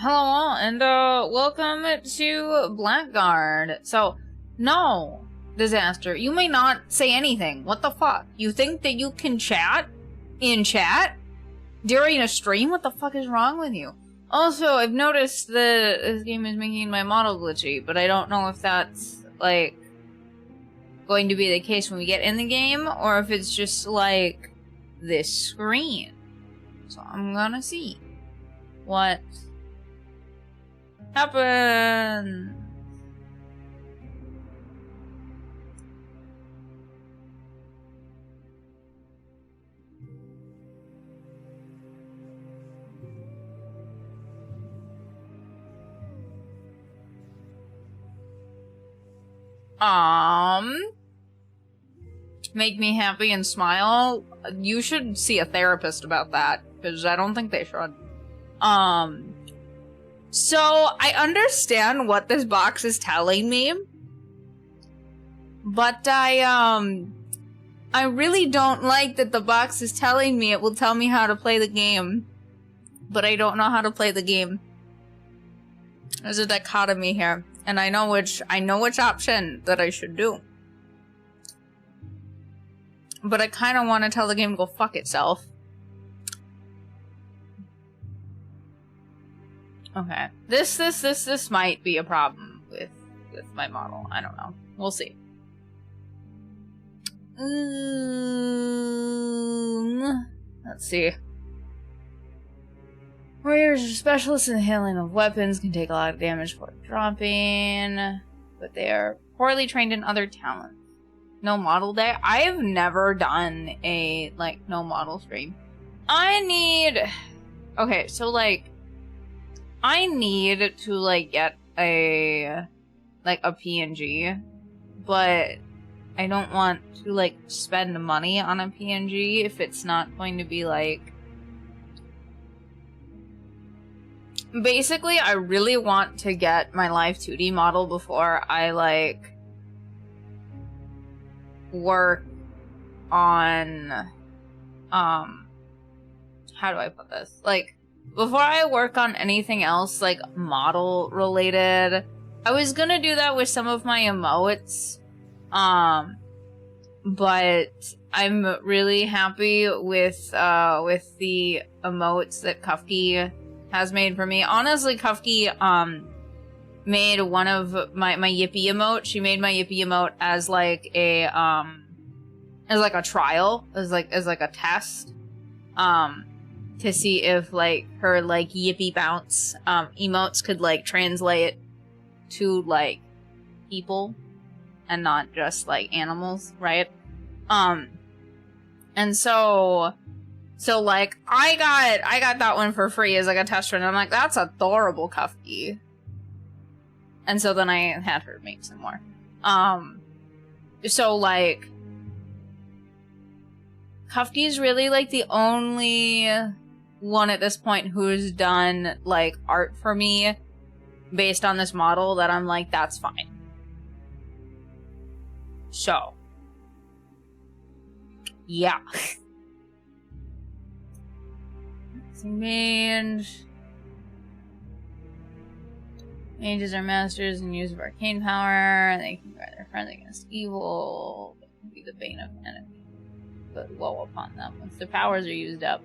Hello all, and welcome to Blackguard. So, no, Disaster, you may not say anything. What the fuck? You think that you can chat in chat during a stream? What the fuck is wrong with you? Also, I've noticed that this game is making my model glitchy, but I don't know if that's, like, going to be the case when we get in the game, or if it's just, like, this screen. So I'm gonna see what happen. Make me happy and smile. You should see a therapist about that, because I don't think they should. So I understand what this box is telling me, but I really don't like that the box is telling me it will tell me how to play the game, but I don't know how to play the game. There's a dichotomy here, and I know which option that I should do. But I kind of want to tell the game to go fuck itself. Okay. This might be a problem with my model. I don't know. We'll see. Let's see. Warriors are specialists in the handling of weapons, can take a lot of damage for dropping, but they are poorly trained in other talents. No model day? I have never done a, like, no model stream. Okay, so, like, I need to, like, get a PNG, but I don't want to, like, spend money on a PNG if it's not going to be, like... Basically, I really want to get my live 2D model before I, like, work on, how do I put this? Like, before I work on anything else, like, model related, I was gonna do that with some of my emotes, but I'm really happy with the emotes that Kufki has made for me. Honestly, Kufki, made one of my Yippee emote. She made my Yippee emote as like a trial, as like a test, to see if like her like Yippee bounce emotes could like translate to like people and not just like animals, right? And so like I got that one for free as like a tester, and I'm like, that's adorable, Kufki. And so then I had her make some more. So like, Kufki is really like the only one at this point who's done like art for me based on this model that I'm like, that's fine. So, yeah. Mages are masters in use of arcane power. They can guard their friends against evil. They can be the bane of enemies, but woe upon them once their powers are used up.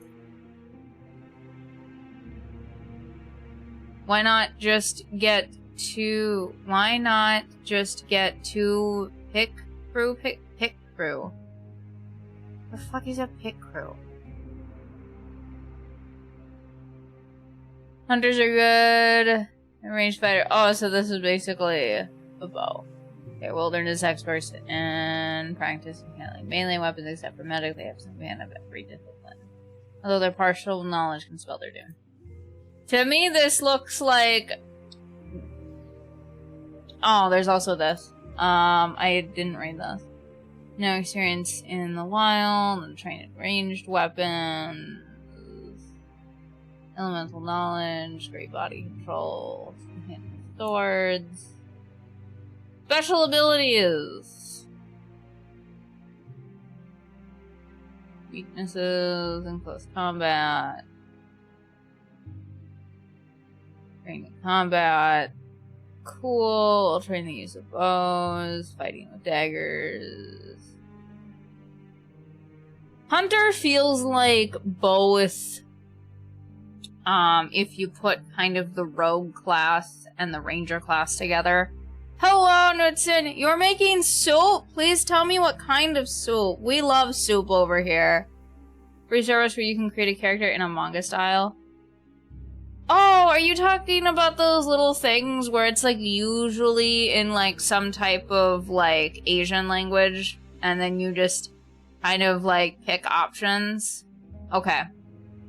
Why not just get two pick crew? The fuck is a pick crew? Hunters are good. Ranged fighter. Oh, so this is basically a bow. Okay, wilderness experts and practice in handling melee weapons, except for medic. They have some command of every discipline. Although their partial knowledge can spell their doom. To me, this looks like... Oh, there's also this. I didn't read this. No experience in the wild, and trained in ranged weapons. Elemental knowledge, great body control, swords. Special abilities. Weaknesses in close combat. Training combat. Cool. Train the use of bows. Fighting with daggers. Hunter feels like both, if you put kind of the rogue class and the ranger class together. Hello, Knudsen. You're making soup? Please tell me what kind of soup. We love soup over here. Free service where you can create a character in a manga style. Oh, are you talking about those little things where it's like usually in like some type of like Asian language and then you just kind of like pick options? Okay.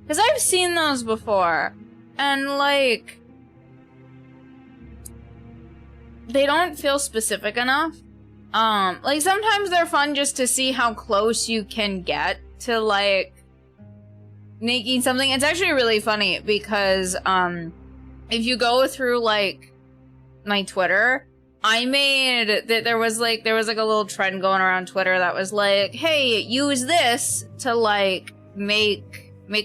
Because I've seen those before and like they don't feel specific enough. Like sometimes they're fun just to see how close you can get to like making something. It's actually really funny because if you go through like my Twitter, I made that there was like a little trend going around Twitter that was like, hey, use this to like make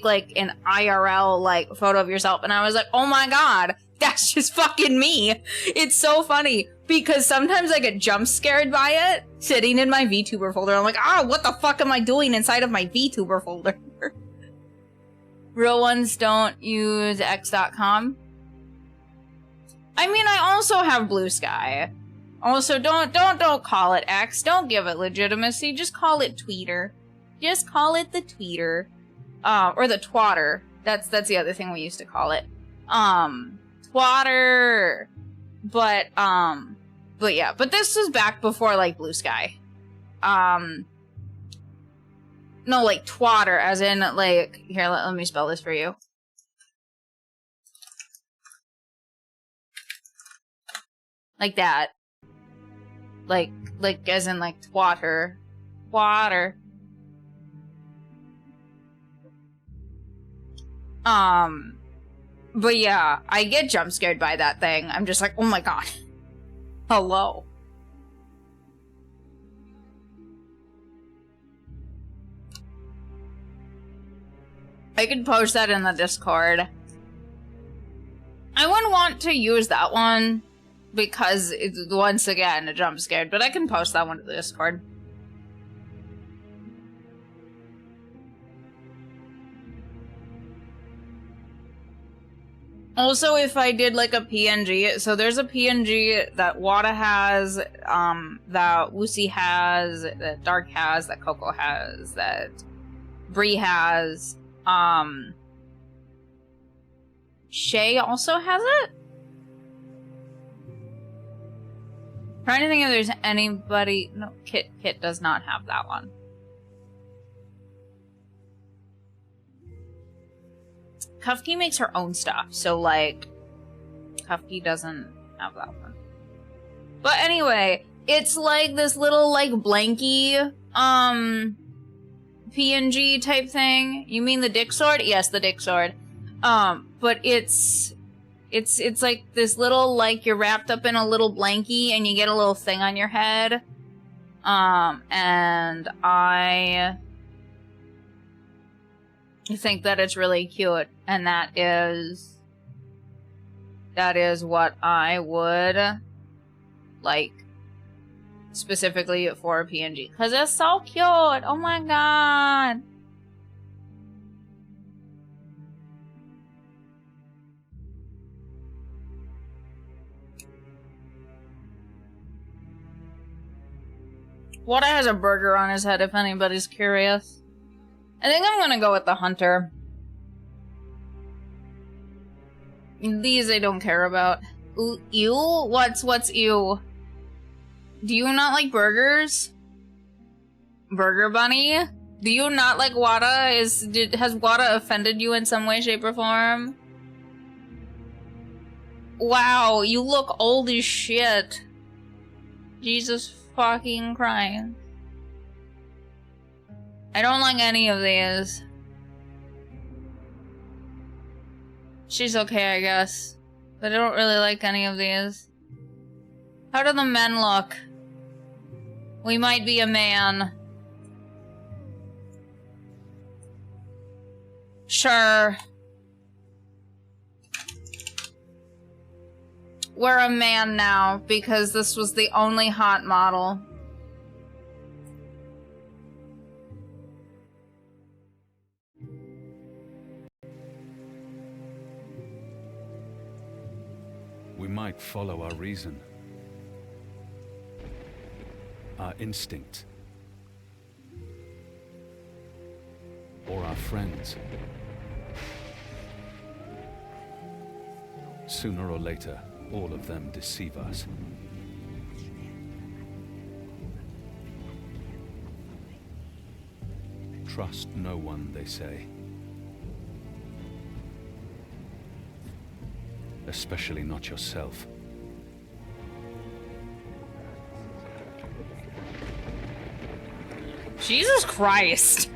like an IRL like photo of yourself. And I was like, oh my god, that's just fucking me. It's so funny because sometimes I get jump scared by it sitting in my VTuber folder. I'm like, what the fuck am I doing inside of my VTuber folder? Real ones don't use x.com. I mean, I also have Blue Sky. Also, don't call it X. Don't give it legitimacy. Just call it Tweeter. Just call it the Tweeter. Or the Twatter. That's the other thing we used to call it. Twatter. But yeah. But this was back before, like, Blue Sky. No, like, Twatter, as in, like... Here, let me spell this for you. Like that. Like, as in, like, twatter. Twatter. But yeah, I get jump scared by that thing. I'm just like, oh my god. Hello. I could post that in the Discord. I wouldn't want to use that one because it's, once again, a jump scared, but I can post that one to the Discord. Also, if I did like a PNG, so there's a PNG that Wada has, that Wusi has, that Dark has, that Coco has, that Bree has, Shay also has it? Trying to think if there's anybody... No, Kit does not have that one. Kufki makes her own stuff, so, like, Kufki doesn't have that one. But anyway, it's like this little, like, blanky, PNG type thing. You mean the dick sword? Yes, the dick sword. But it's like this little, like, you're wrapped up in a little blankie and you get a little thing on your head. And I think that it's really cute, and that is what I would like specifically for a PNG, because it's so cute. Oh my god. Wada has a burger on his head, if anybody's curious. I think I'm gonna go with the hunter. These I don't care about. Ooh, ew? What's ew? Do you not like burgers? Burger Bunny? Do you not like Wada? Has Wada offended you in some way, shape, or form? Wow, you look old as shit. Jesus fucking Christ. I don't like any of these. She's okay, I guess. But I don't really like any of these. How do the men look? We might be a man. Sure. we're a man now because this was the only hot model. We might follow our reason. Our instinct. Or our friends. Sooner or later, all of them deceive us. Trust no one, they say. Especially not yourself. Jesus Christ.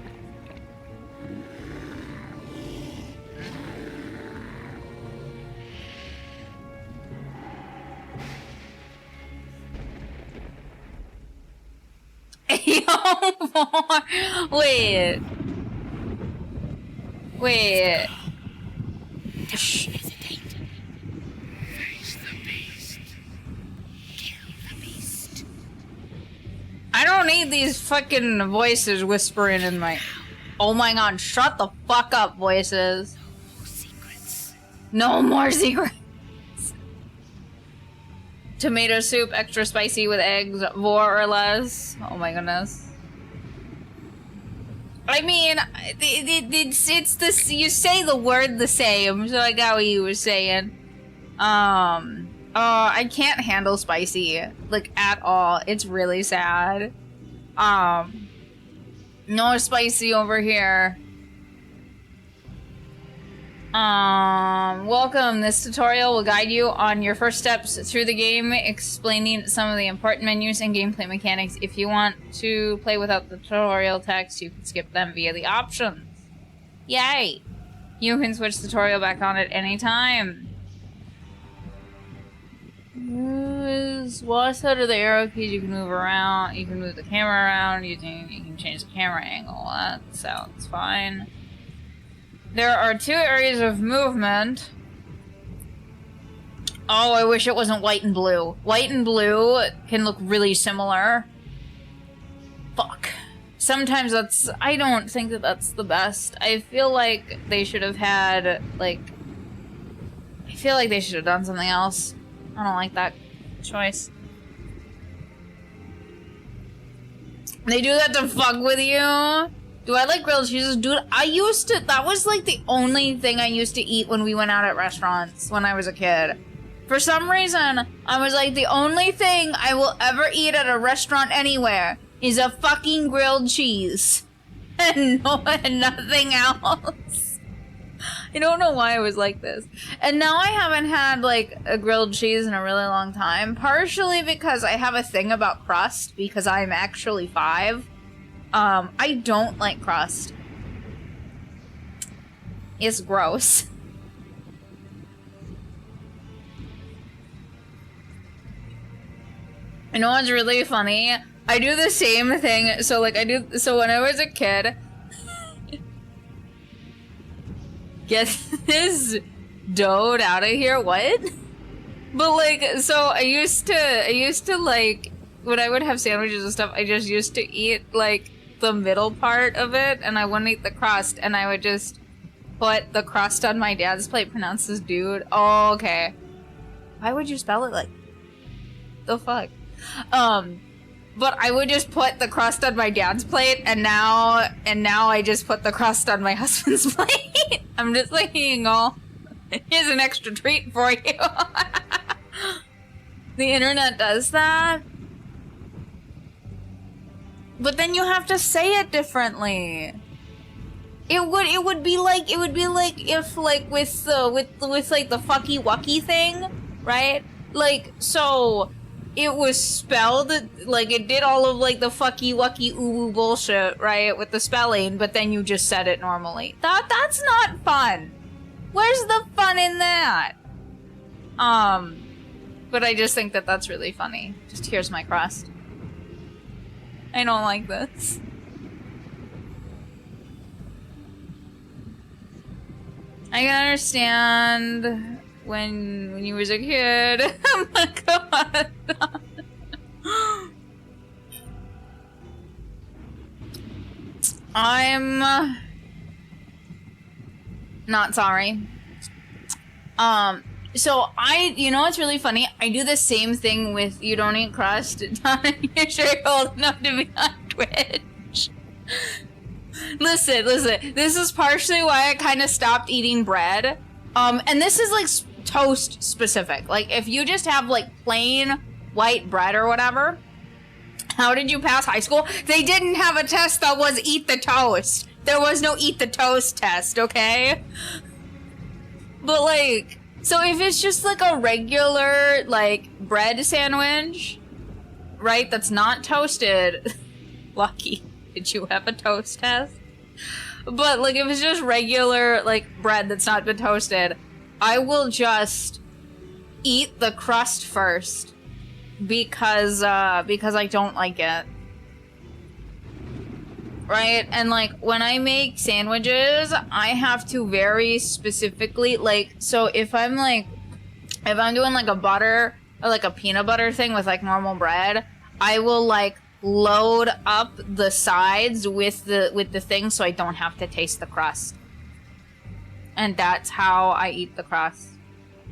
Wait. Wait. Shh. I don't need these fucking voices whispering in my... Oh my god, shut the fuck up, voices. No more secrets. No more secrets. Tomato soup, extra spicy with eggs, more or less. Oh my goodness. I mean, it's this. You say the word the same, so I got what you were saying. I can't handle spicy, like, at all. It's really sad. No spicy over here. Welcome. This tutorial will guide you on your first steps through the game, explaining some of the important menus and gameplay mechanics. If you want to play without the tutorial text, you can skip them via the options. Yay! You can switch the tutorial back on at any time. Use watch side of the arrow keys. You can move around. You can move the camera around. You can change the camera angle. That sounds fine. There are 2 areas of movement. Oh, I wish it wasn't white and blue. White and blue can look really similar. Fuck. Sometimes that's... I don't think that that's the best. I feel like they should have had, like... I feel like they should have done something else. I don't like that choice. They do that to fuck with you? Do I like grilled cheeses? Dude, I used to... That was like the only thing I used to eat when we went out at restaurants when I was a kid. For some reason, I was like, the only thing I will ever eat at a restaurant anywhere is a fucking grilled cheese. And nothing else. I don't know why I was like this. And now I haven't had, like, a grilled cheese in a really long time. Partially because I have a thing about crust, because I'm actually 5. I don't like crust. It's gross. You know what's really funny? I do the same thing. So, like, so when I was a kid... Get this dude out of here, what? But, like, so I used to, like, when I would have sandwiches and stuff, I just used to eat, like, the middle part of it, and I wouldn't eat the crust, and I would just put the crust on my dad's plate, pronounced as dude. Oh, okay. Why would you spell it like... The fuck? But I would just put the crust on my dad's plate, and now I just put the crust on my husband's plate. I'm just like, here you go. Here's an extra treat for you. The internet does that. But then you have to say it differently. It would be like if, like, with like the fucky wucky thing, right? Like, so it was spelled like it did all of, like, the fucky wucky ooh bullshit, right, with the spelling, but then you just said it normally. That's not fun. Where's the fun in that? But I just think that that's really funny. Just here's my crust. I don't like this. I can understand when you was a kid. Oh my god. I'm not sorry. So you know what's really funny? I do the same thing with You Don't Eat Crust. You're sure you're old enough to be on Twitch. Listen, this is partially why I kind of stopped eating bread. And this is like toast specific. Like if you just have like plain white bread or whatever, how did you pass high school? They didn't have a test that was eat the toast. There was no eat the toast test, okay? But like, so if it's just like a regular like bread sandwich, right, that's not toasted, lucky, did you have a toast test? But like if it's just regular like bread that's not been toasted, I will just eat the crust first because I don't like it. Right? And like when I make sandwiches, I have to very specifically like, so if I'm doing like a butter or like a peanut butter thing with like normal bread, I will like load up the sides with the thing so I don't have to taste the crust. And that's how I eat the crust.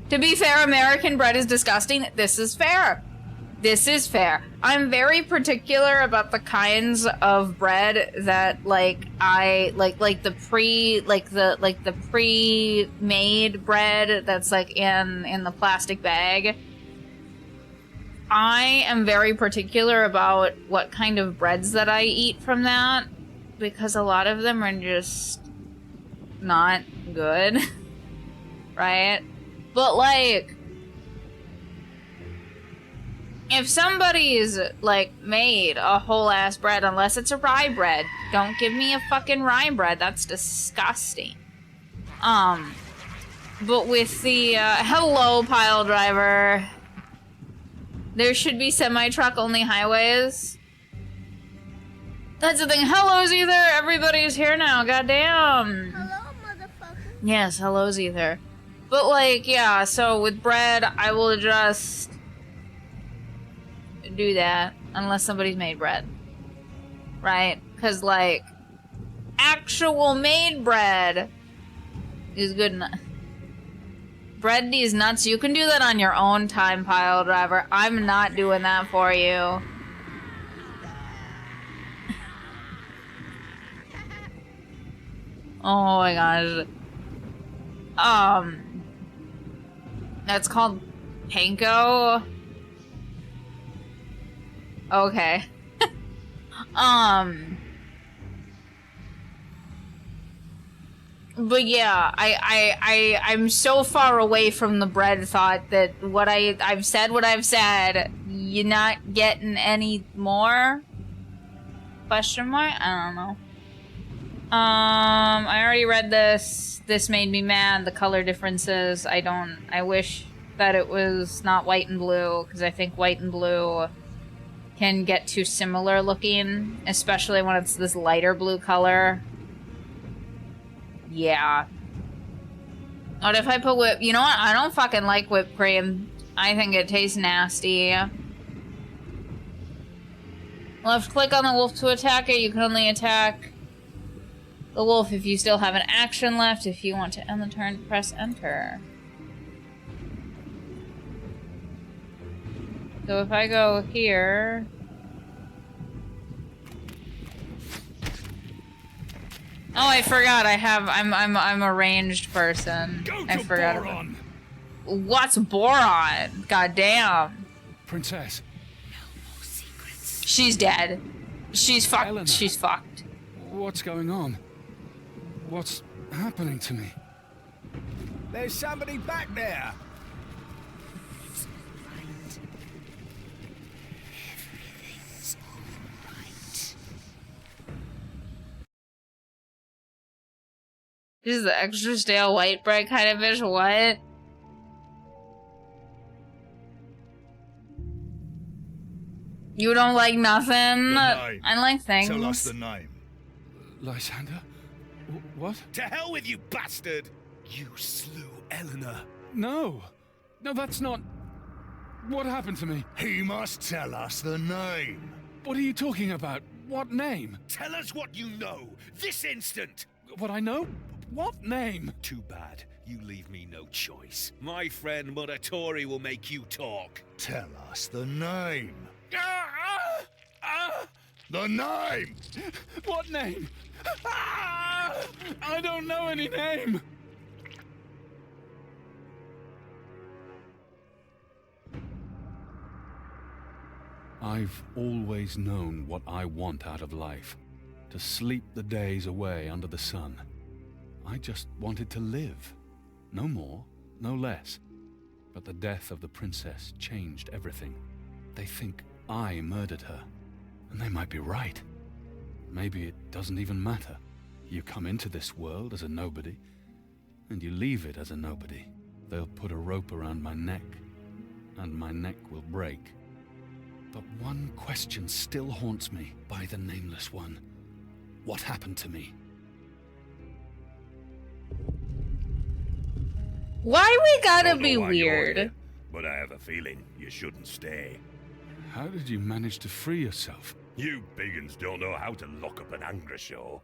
To be fair, American bread is disgusting. This is fair. This is fair. I'm very particular about the kinds of bread that like I like the pre-made bread that's like in the plastic bag. I am very particular about what kind of breads that I eat from that because a lot of them are just not good. Right? But like if somebody's, like, made a whole-ass bread, unless it's a rye bread, don't give me a fucking rye bread. That's disgusting. But with the, hello, pile driver. There should be semi-truck only highways. That's the thing. Hello, Ether. Everybody's here now. Goddamn. Hello, motherfucker. Yes, hello, Ether. But, like, yeah, so with bread, I will just do that unless somebody's made bread, right? Because like actual made bread is good enough. Bread these nuts, you can do that on your own time, pile driver. I'm not doing that for you. Oh my gosh. That's called panko. Okay. But yeah, I'm so far away from the bread thought that I've said what I've said. You're not getting any more? Question mark? I don't know. I already read this. This made me mad. The color differences. I wish that it was not white and blue, because I think white and blue can get too similar looking, especially when it's this lighter blue color. Yeah. What if I put whip? You know what? I don't fucking like whipped cream. I think it tastes nasty. Left click on the wolf to attack it. You can only attack the wolf if you still have an action left. If you want to end the turn, press enter. So if I go here... Oh, I forgot. I'm a ranged person. I forgot. Boron. What's boron? Goddamn. Princess. She's dead. She's fucked. Eleanor. She's fucked. What's going on? What's happening to me? There's somebody back there. This is the extra stale white bread kind of bitch. What? You don't like nothing? name. I like things. Tell us the name. Lysander? What? To hell with you, bastard! You slew Eleanor. No. No, that's not... What happened to me? He must tell us the name. What are you talking about? What name? Tell us what you know, this instant! What I know? What name? Too bad. You leave me no choice. My friend Muratori will make you talk. Tell us the name. The name! What name? I don't know any name. I've always known what I want out of life. To sleep the days away under the sun. I just wanted to live. No more, no less. But the death of the princess changed everything. They think I murdered her. And they might be right. Maybe it doesn't even matter. You come into this world as a nobody, and you leave it as a nobody. They'll put a rope around my neck, and my neck will break. But one question still haunts me by the Nameless One. What happened to me? Why we gotta Don't know be why you're weird? here, but I have a feeling you shouldn't stay. How did you manage to free yourself? You biggins don't know how to lock up an Angra show.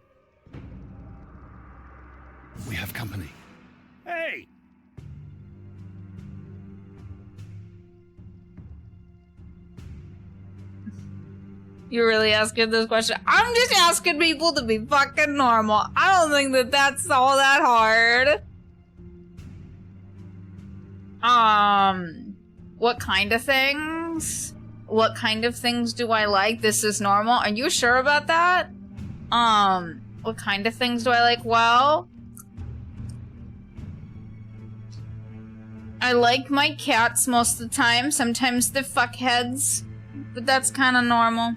We have company. Hey! You're really asking this question? I'm just asking people to be fucking normal. I don't think that that's all that hard. What kind of things? What kind of things do I like? This is normal. Are you sure about that? What kind of things do I like? Well, I like my cats most of the time. Sometimes they're fuckheads, but that's kind of normal.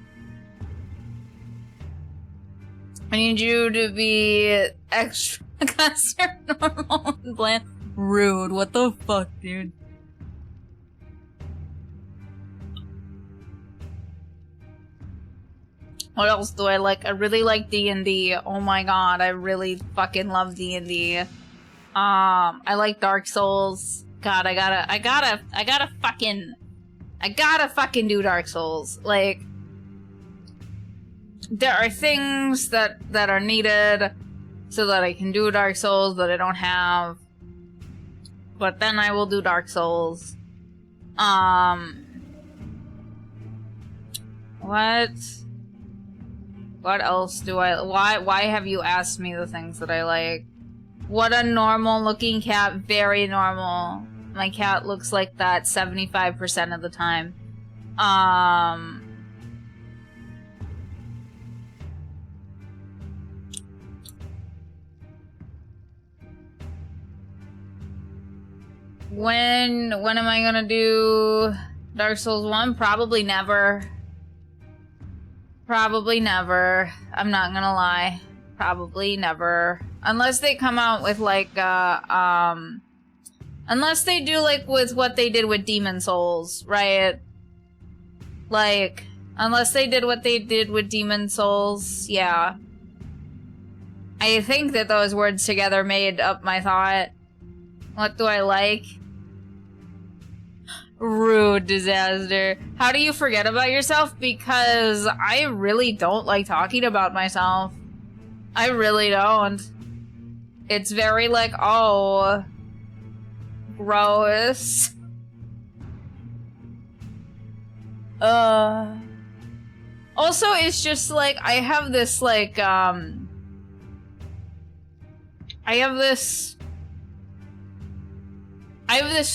I need you to be extra normal and bland. Rude. What the fuck, dude? What else do I like? I really like D&D. Oh my god, I really fucking love D&D. I like Dark Souls. God, I gotta fucking do Dark Souls. Like, there are things that are needed so that I can do Dark Souls that I don't have. But then I will do Dark Souls. What else do I... Why have you asked me the things that I like? What a normal looking cat. Very normal. My cat looks like that 75% of the time. When am I gonna do Dark Souls 1? Probably never. Probably never. I'm not gonna lie. Probably never. Unless they come out with like, unless they do like with what they did with Demon Souls, right? Like, unless they did what they did with Demon Souls, yeah. I think that those words together made up my thought. What do I like? Rude disaster. How do you forget about yourself? Because I really don't like talking about myself. I really don't. It's very like, oh, gross. Also, it's just like, I have this like, I have this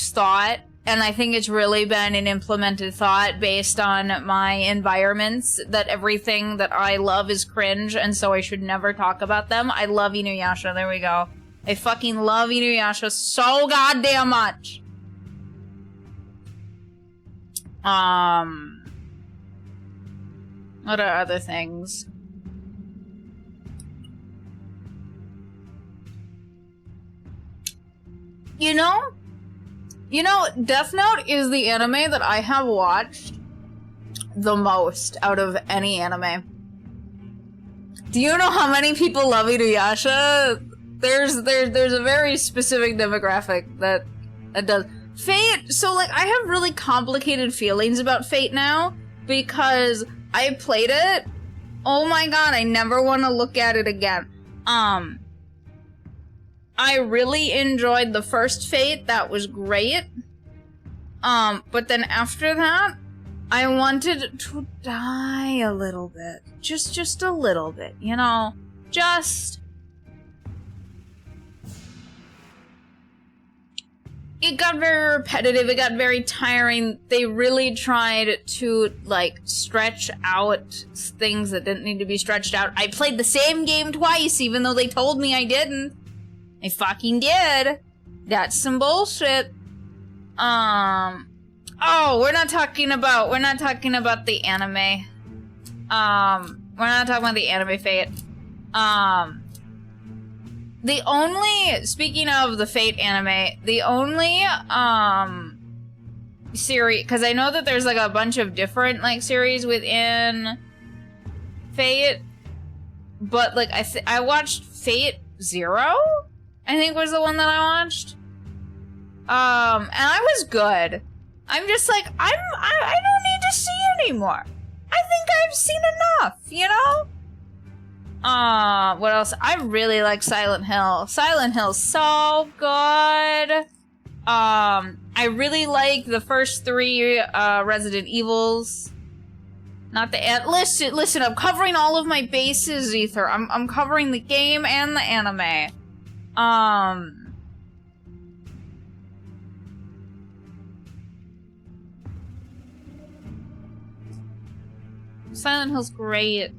thought, and I think it's really been an implemented thought based on my environments, that everything that I love is cringe, and so I should never talk about them. I love Inuyasha, there we go. I fucking love Inuyasha so goddamn much. What are other things? You know, Death Note is the anime that I have watched the most out of any anime. Do you know how many people love Inuyasha? There's a very specific demographic that That does. Fate, so like I have really complicated feelings about Fate now because I played it. Oh my god, I never want to look at it again. I really enjoyed the first Fate, that was great. But then after that, I wanted to die a little bit. Just a little bit, you know? Just... It got very repetitive, it got very tiring. They really tried to, like, stretch out things that didn't need to be stretched out. I played the same game twice, even though they told me I didn't. I fucking did. That's some bullshit. Oh, we're not talking about the anime. We're not talking about the anime Fate. The only, speaking of the Fate anime, the only, series, because I know that there's, like, a bunch of different, like, series within Fate, but, like, I watched Fate Zero, I think was the one that I watched, and I was good. I'm just like, I don't need to see anymore. I think I've seen enough, you know? What else? I really like Silent Hill. Silent Hill's so good. I really like the first 3 Resident Evils. Not the listen, I'm covering all of my bases, Ether. I'm covering the game and the anime. Silent Hill's great.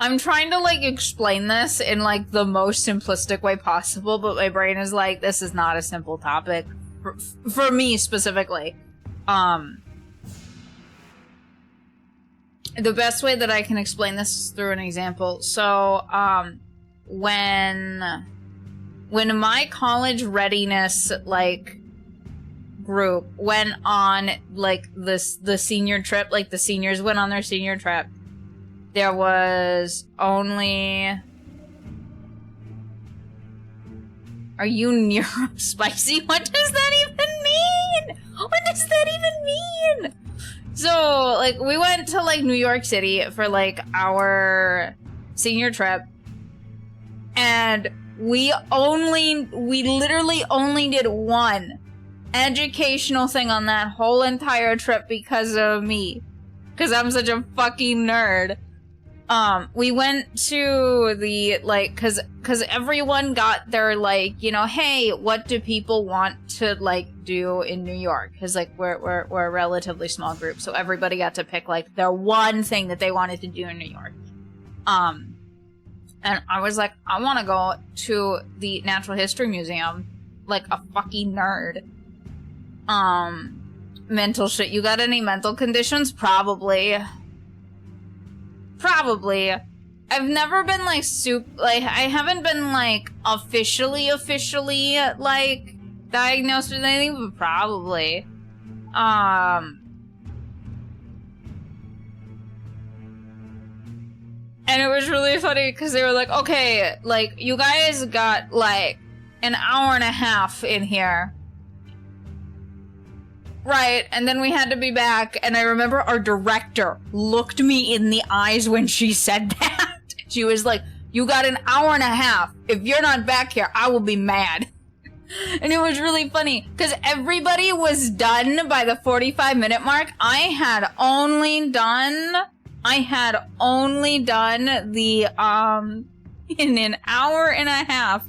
I'm trying to, like, explain this in, like, the most simplistic way possible, but my brain is like, this is not a simple topic. For me, specifically. The best way that I can explain this is through an example. So, when my college readiness, like, group went on, like, the senior trip, like, the seniors went on their senior trip, there was only... Are you neurospicy? What does that even mean? What does that even mean? So, like, we went to, like, New York City for, like, our senior trip. And we literally only did one educational thing on that whole entire trip because of me. Because I'm such a fucking nerd. We went to the, like, cause everyone got their, like, you know, hey, what do people want to, like, do in New York? Cause, like, we're a relatively small group, so everybody got to pick, like, their one thing that they wanted to do in New York. And I was like, I want to go to the Natural History Museum, like a fucking nerd. Mental shit. You got any mental conditions? Probably. I've never been, like, I haven't been, like, officially, like, diagnosed with anything, but probably. And it was really funny, because they were like, okay, like, you guys got, like, an hour and a half in here. Right, and then we had to be back, and I remember our director looked me in the eyes when she said that. She was like, you got an hour and a half. If you're not back here, I will be mad. And it was really funny, because everybody was done by the 45-minute mark. I had only done the, in an hour and a half,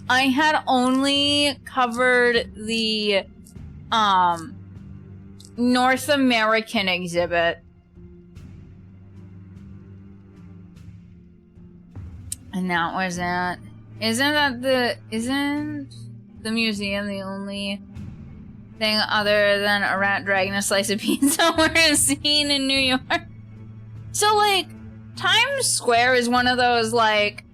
I had only covered the, North American exhibit. And that was it. Isn't the museum the only thing other than a rat dragging a slice of pizza we're seeing in New York? So, like, Times Square is one of those, like,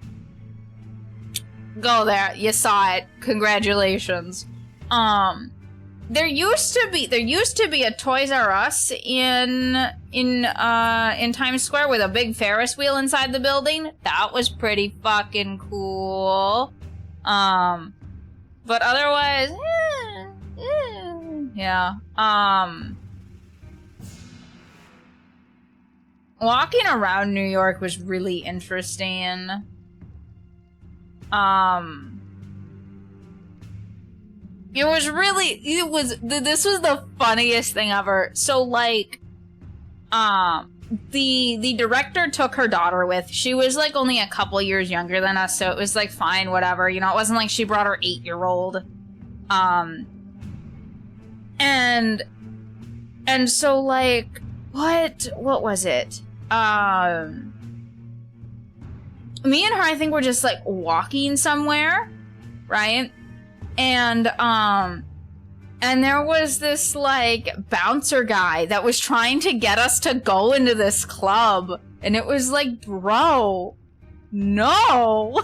go there, you saw it, congratulations. There used to be a Toys R Us in Times Square with a big Ferris wheel inside the building. That was pretty fucking cool. But otherwise, yeah. Walking around New York was really interesting. This was the funniest thing ever. So, like, the director took her daughter with. She was, like, only a couple years younger than us, so it was, like, fine, whatever. You know, it wasn't like she brought her 8-year-old. And so, like, what was it? Me and her, I think, were just, like, walking somewhere, right? And there was this, like, bouncer guy that was trying to get us to go into this club. And it was like, bro, no.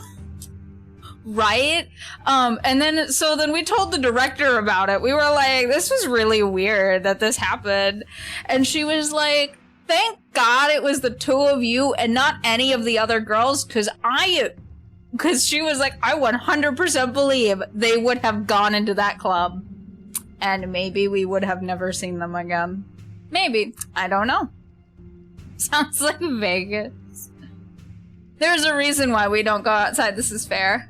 Right? And then we told the director about it. We were like, this was really weird that this happened. And she was like, thank God it was the two of you and not any of the other girls, because she was like, I 100% believe they would have gone into that club. And maybe we would have never seen them again. Maybe. I don't know. Sounds like Vegas. There's a reason why we don't go outside. This is fair.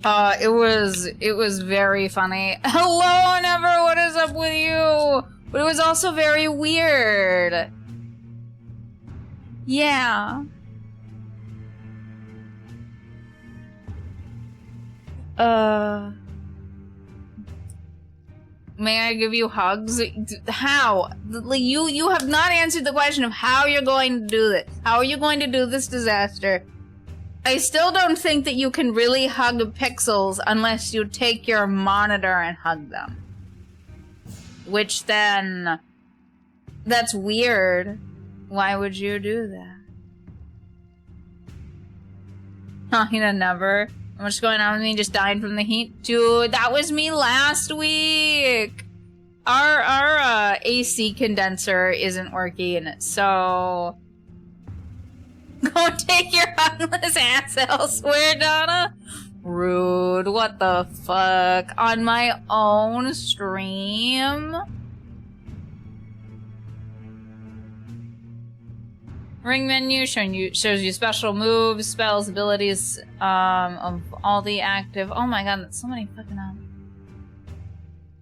It was very funny. Hello, Never, what is up with you? But it was also very weird. Yeah. May I give you hugs? How? You have not answered the question of how you're going to do this. How are you going to do this disaster? I still don't think that you can really hug pixels unless you take your monitor and hug them. Which then... that's weird. Why would you do that? Talking Never. What's going on with me? Just dying from the heat? Dude, that was me last week! Our AC condenser isn't working, so... go take your hungless ass elsewhere, Donna! Rude. What the fuck? On my own stream? Ring menu shows you special moves, spells, abilities of all the active. Oh my god, that's so many fucking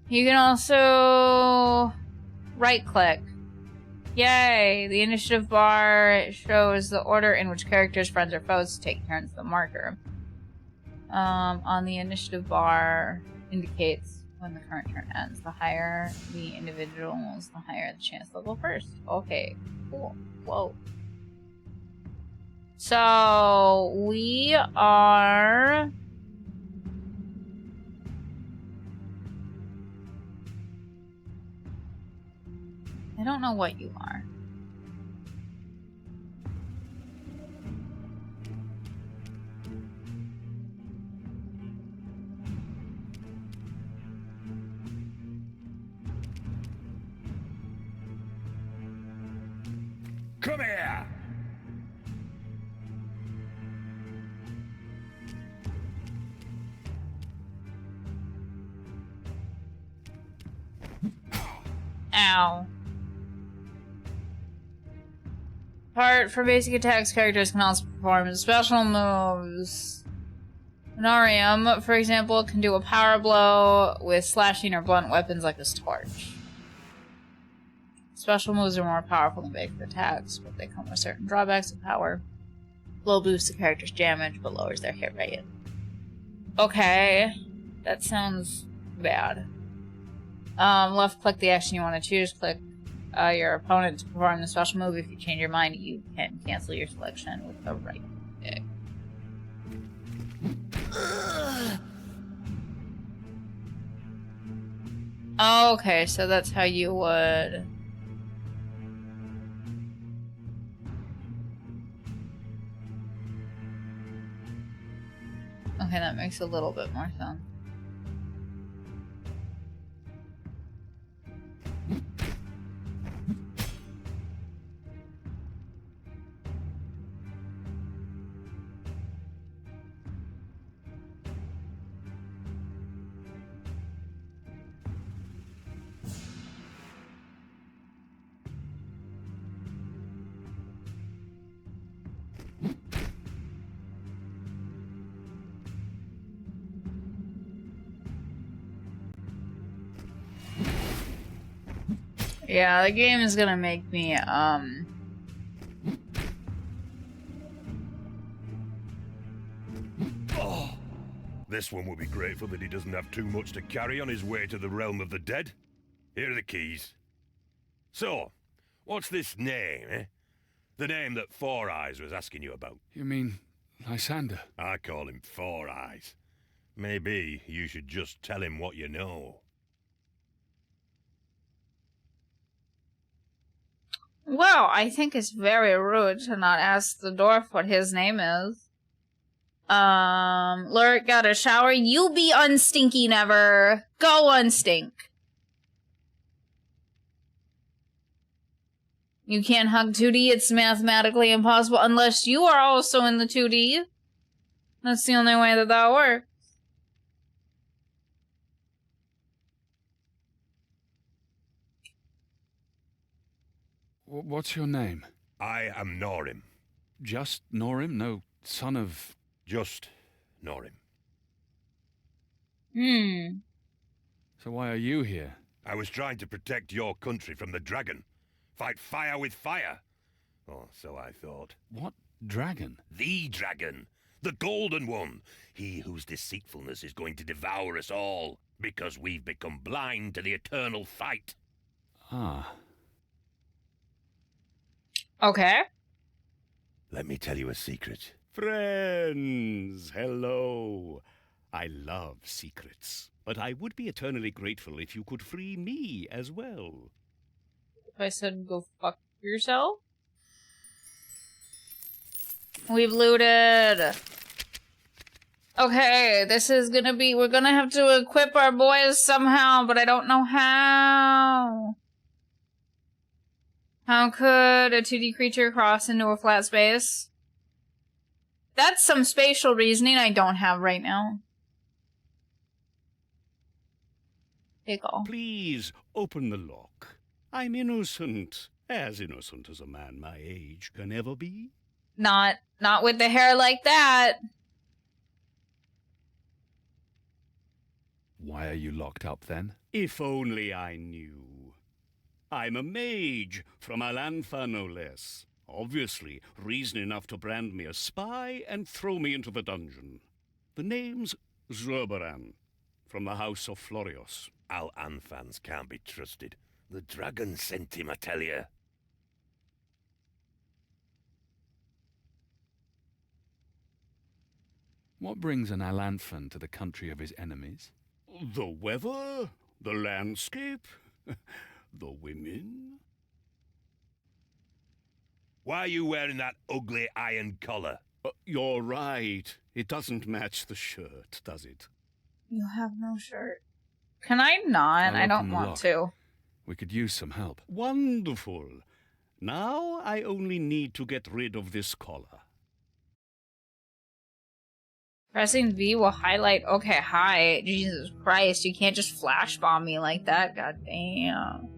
You can also right click. Yay! The initiative bar shows the order in which characters, friends, or foes take turns. The marker on the initiative bar indicates when the current turn ends. The higher the individuals, the higher the chance they'll go first. Okay, cool. Whoa. So, we are... I don't know what you are. Come here! Ow. Part for basic attacks, characters can also perform special moves. Venarium, for example, can do a power blow with slashing or blunt weapons like this torch. Special moves are more powerful than basic attacks, but they come with certain drawbacks of power. Blow boosts the character's damage, but lowers their hit rate. Okay, that sounds bad. Left click the action you want to choose. Click your opponent to perform the special move. If you change your mind, you can cancel your selection with the right click. Okay, so that's how you would... Okay, that makes a little bit more sense. Yeah, the game is gonna make me, Oh, this one will be grateful that he doesn't have too much to carry on his way to the realm of the dead. Here are the keys. So, what's this name, eh? The name that Four Eyes was asking you about. You mean Lysander? I call him Four Eyes. Maybe you should just tell him what you know. well, I think it's very rude to not ask the dwarf what his name is. Lurk got a shower. You be unstinky never. Go unstink. You can't hug 2D. It's mathematically impossible unless you are also in the 2D. That's the only way that works. What's your name? I am Norim. Just Norim? No son of... Just Norim. So why are you here? I was trying to protect your country from the dragon. Fight fire with fire. Oh, so I thought. What dragon? The dragon. The golden one. He whose deceitfulness is going to devour us all. Because we've become blind to the eternal fight. Ah. Okay. Let me tell you a secret. Friends, hello. I love secrets, but I would be eternally grateful if you could free me as well. If I said go fuck yourself? We've looted. Okay, this is gonna be... We're gonna have to equip our boys somehow, but I don't know how. How could a 2D creature cross into a flat space? That's some spatial reasoning I don't have right now. Take all. Please, open the lock. I'm innocent. As innocent as a man my age can ever be. Not with the hair like that. Why are you locked up then? If only I knew. I'm a mage, from Alanfa no less. Obviously, reason enough to brand me a spy and throw me into the dungeon. The name's Zurbaran, from the House of Florios. Al-Anfans can't be trusted. The dragon sent him, I tell you. What brings an Alanthan to the country of his enemies? The weather, the landscape, the women. Why are you wearing that ugly iron collar? You're right. It doesn't match the shirt, does it? You have no shirt. Can I not? I I'll don't open the want lock. to. We could use some help. Wonderful. Now I only need to get rid of this collar. Pressing V will highlight. Okay, hi. Jesus Christ, you can't just flash bomb me like that. God damn.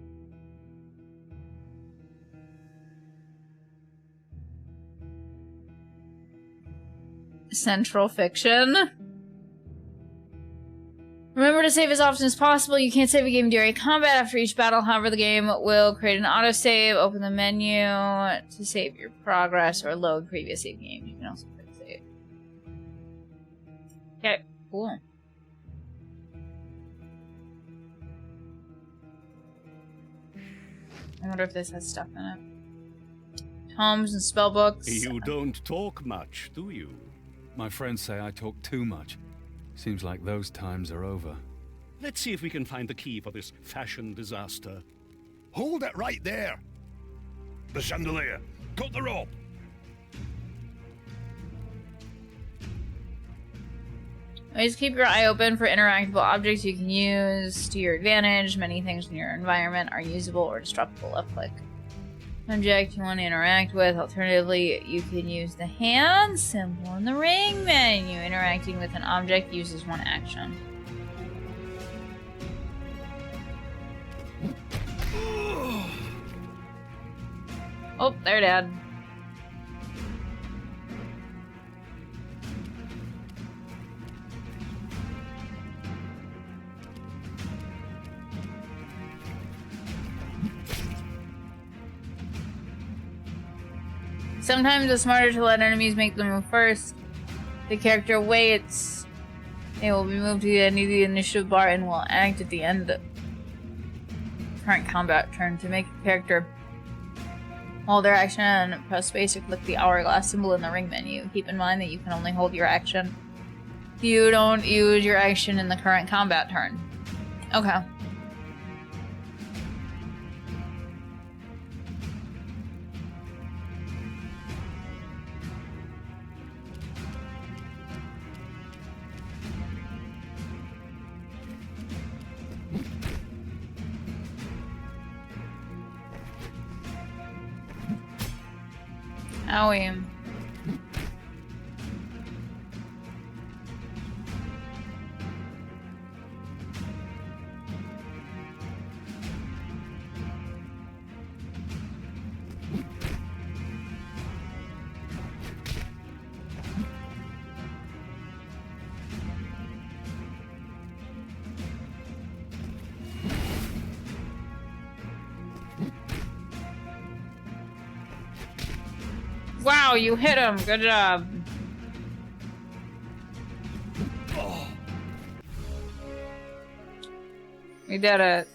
Central fiction. Remember to save as often as possible. You can't save a game during combat after each battle. However, the game will create an autosave. Open the menu to save your progress or load previous save game. You can also quick save. Okay, cool. I wonder if this has stuff in it. Tomes and spellbooks. You don't talk much, do you? My friends say I talk too much. Seems like those times are over. Let's see if we can find the key for this fashion disaster. Hold it right there! The chandelier! Cut the rope! Always keep your eye open for interactable objects you can use to your advantage. Many things in your environment are usable or destructible. Left click. Object you want to interact with. Alternatively, you can use the hand symbol in the ring menu. Interacting with an object uses one action. Oh, they're dead. Sometimes it's smarter to let enemies make the move first. The character waits. They will be moved to the end of the initiative bar and will act at the end of the current combat turn. To make a character hold their action and press space or click the hourglass symbol in the ring menu. Keep in mind that you can only hold your action. You don't use your action in the current combat turn. Okay. Owie. Wow, you hit him. Good job. We did it.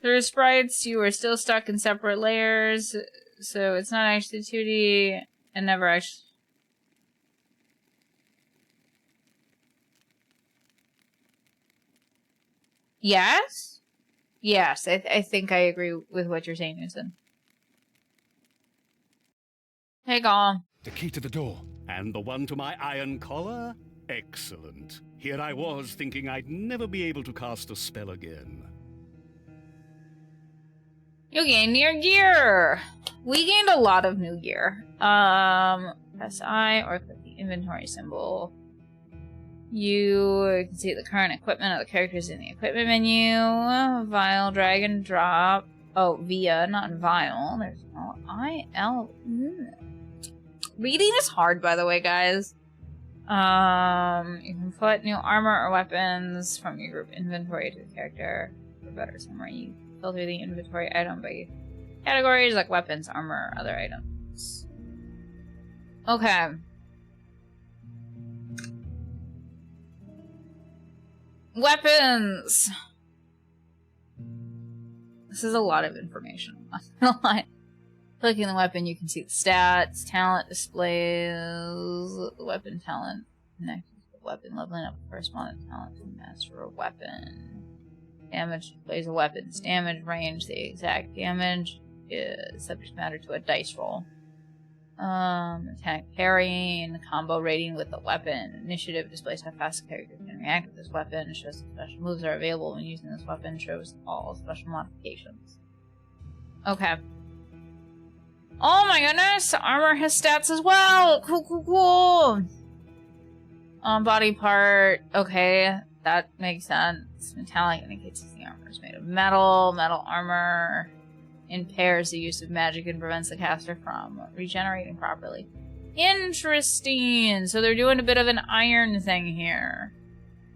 Through sprites, you are still stuck in separate layers, so it's not actually 2D and never actually... Yes? Yes, I think I agree with what you're saying, Newton. Hey, Gollum. The key to the door. And the one to my iron collar? Excellent. Here I was thinking I'd never be able to cast a spell again. You gained your gear! We gained a lot of new gear. Press I or click the inventory symbol. You can see the current equipment of the characters in the equipment menu. Vial, drag and drop. Oh, via, not vial. There's no I-L. Reading is hard, by the way, guys. You can put new armor or weapons from your group inventory to the character. For better summary, you filter the inventory item by categories like weapons, armor, or other items. Okay. Weapons! This is a lot of information, I'm not gonna lie. Clicking the weapon, you can see the stats, talent displays, the weapon talent, connected to the weapon, leveling up the corresponding talent to master a weapon. Damage displays a weapon's damage range, the exact damage is subject matter to a dice roll. Attack parrying, combo rating with the weapon. Initiative displays how fast the character can react with this weapon. It shows the special moves are available when using this weapon. Shows all special modifications. Okay. Oh my goodness! Armor has stats as well! Cool, cool, cool! Body part. Okay, that makes sense. Metallic indicates the armor is made of metal. Metal armor impairs the use of magic and prevents the caster from regenerating properly. Interesting! So they're doing a bit of an iron thing here.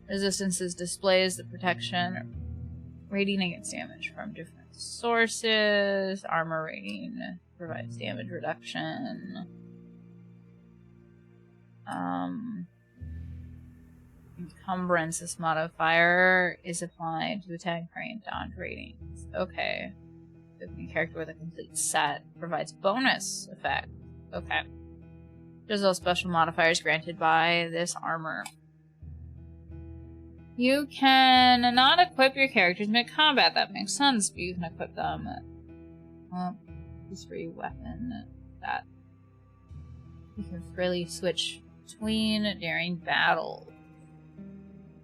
Resistances displays the protection rating against damage from different sources. Armor rating provides damage reduction. Encumbrance, this modifier, is applied to attack, parry, and dodge ratings. Okay. The character with a complete set provides bonus effect. Okay. There's all special modifiers granted by this armor. You can not equip your characters mid-combat. That makes sense, but you can equip them. Well, this free weapon. That. You can freely switch between during battle.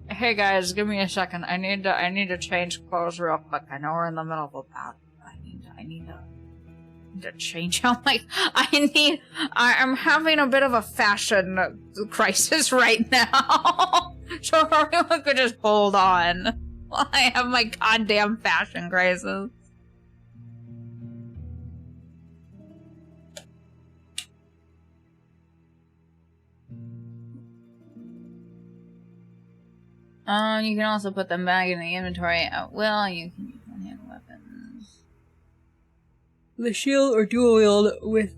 Hey guys, give me a second. I need to change clothes real quick. I know we're in the middle of a battle. I need to change out my. I'm having a bit of a fashion crisis right now. So if everyone could just hold on while I have my goddamn fashion crisis. You can also put them back in the inventory at will. You can use one-handed weapons. The shield or dual wield with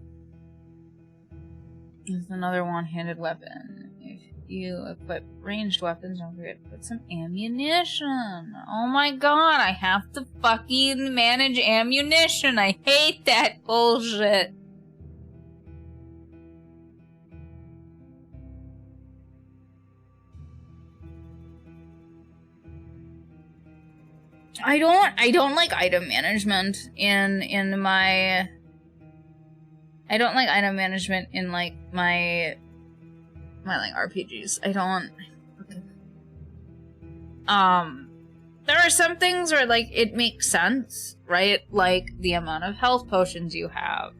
another one-handed weapon. If you equip ranged weapons, don't forget to put some ammunition. Oh my god, I have to fucking manage ammunition. I hate that bullshit. I don't like item management in my. I don't like item management in like my like RPGs. I don't. There are some things where like it makes sense, right? Like the amount of health potions you have.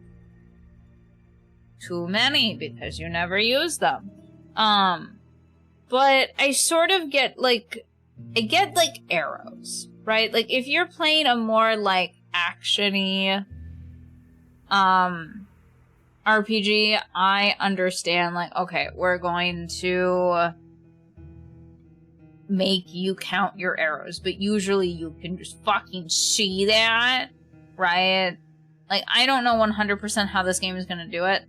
Too many because you never use them. But I sort of get like arrows. Right? Like, if you're playing a more, like, action-y, RPG, I understand, like, okay, we're going to make you count your arrows, but usually you can just fucking see that, right? Like, I don't know 100% how this game is gonna do it,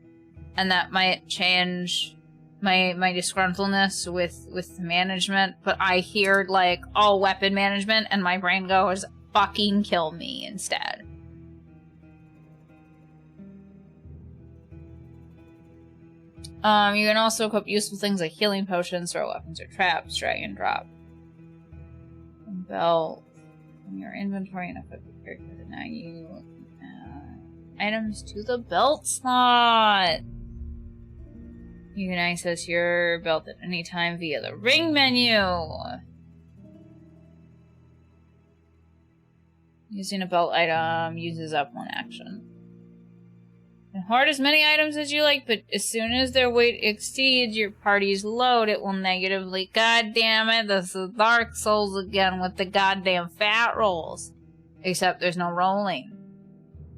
and that might change my disgruntledness with management, but I hear like, oh, weapon management, and my brain goes, fucking kill me instead. You can also equip useful things like healing potions, throw weapons or traps, drag and drop. Belt in your inventory and equip your character to deny you items to the belt slot. You can access your belt at any time via the ring menu. Using a belt item uses up one action. And hoard as many items as you like, but as soon as their weight exceeds your party's load, it will negatively. God damn it, this is Dark Souls again with the goddamn fat rolls. Except there's no rolling.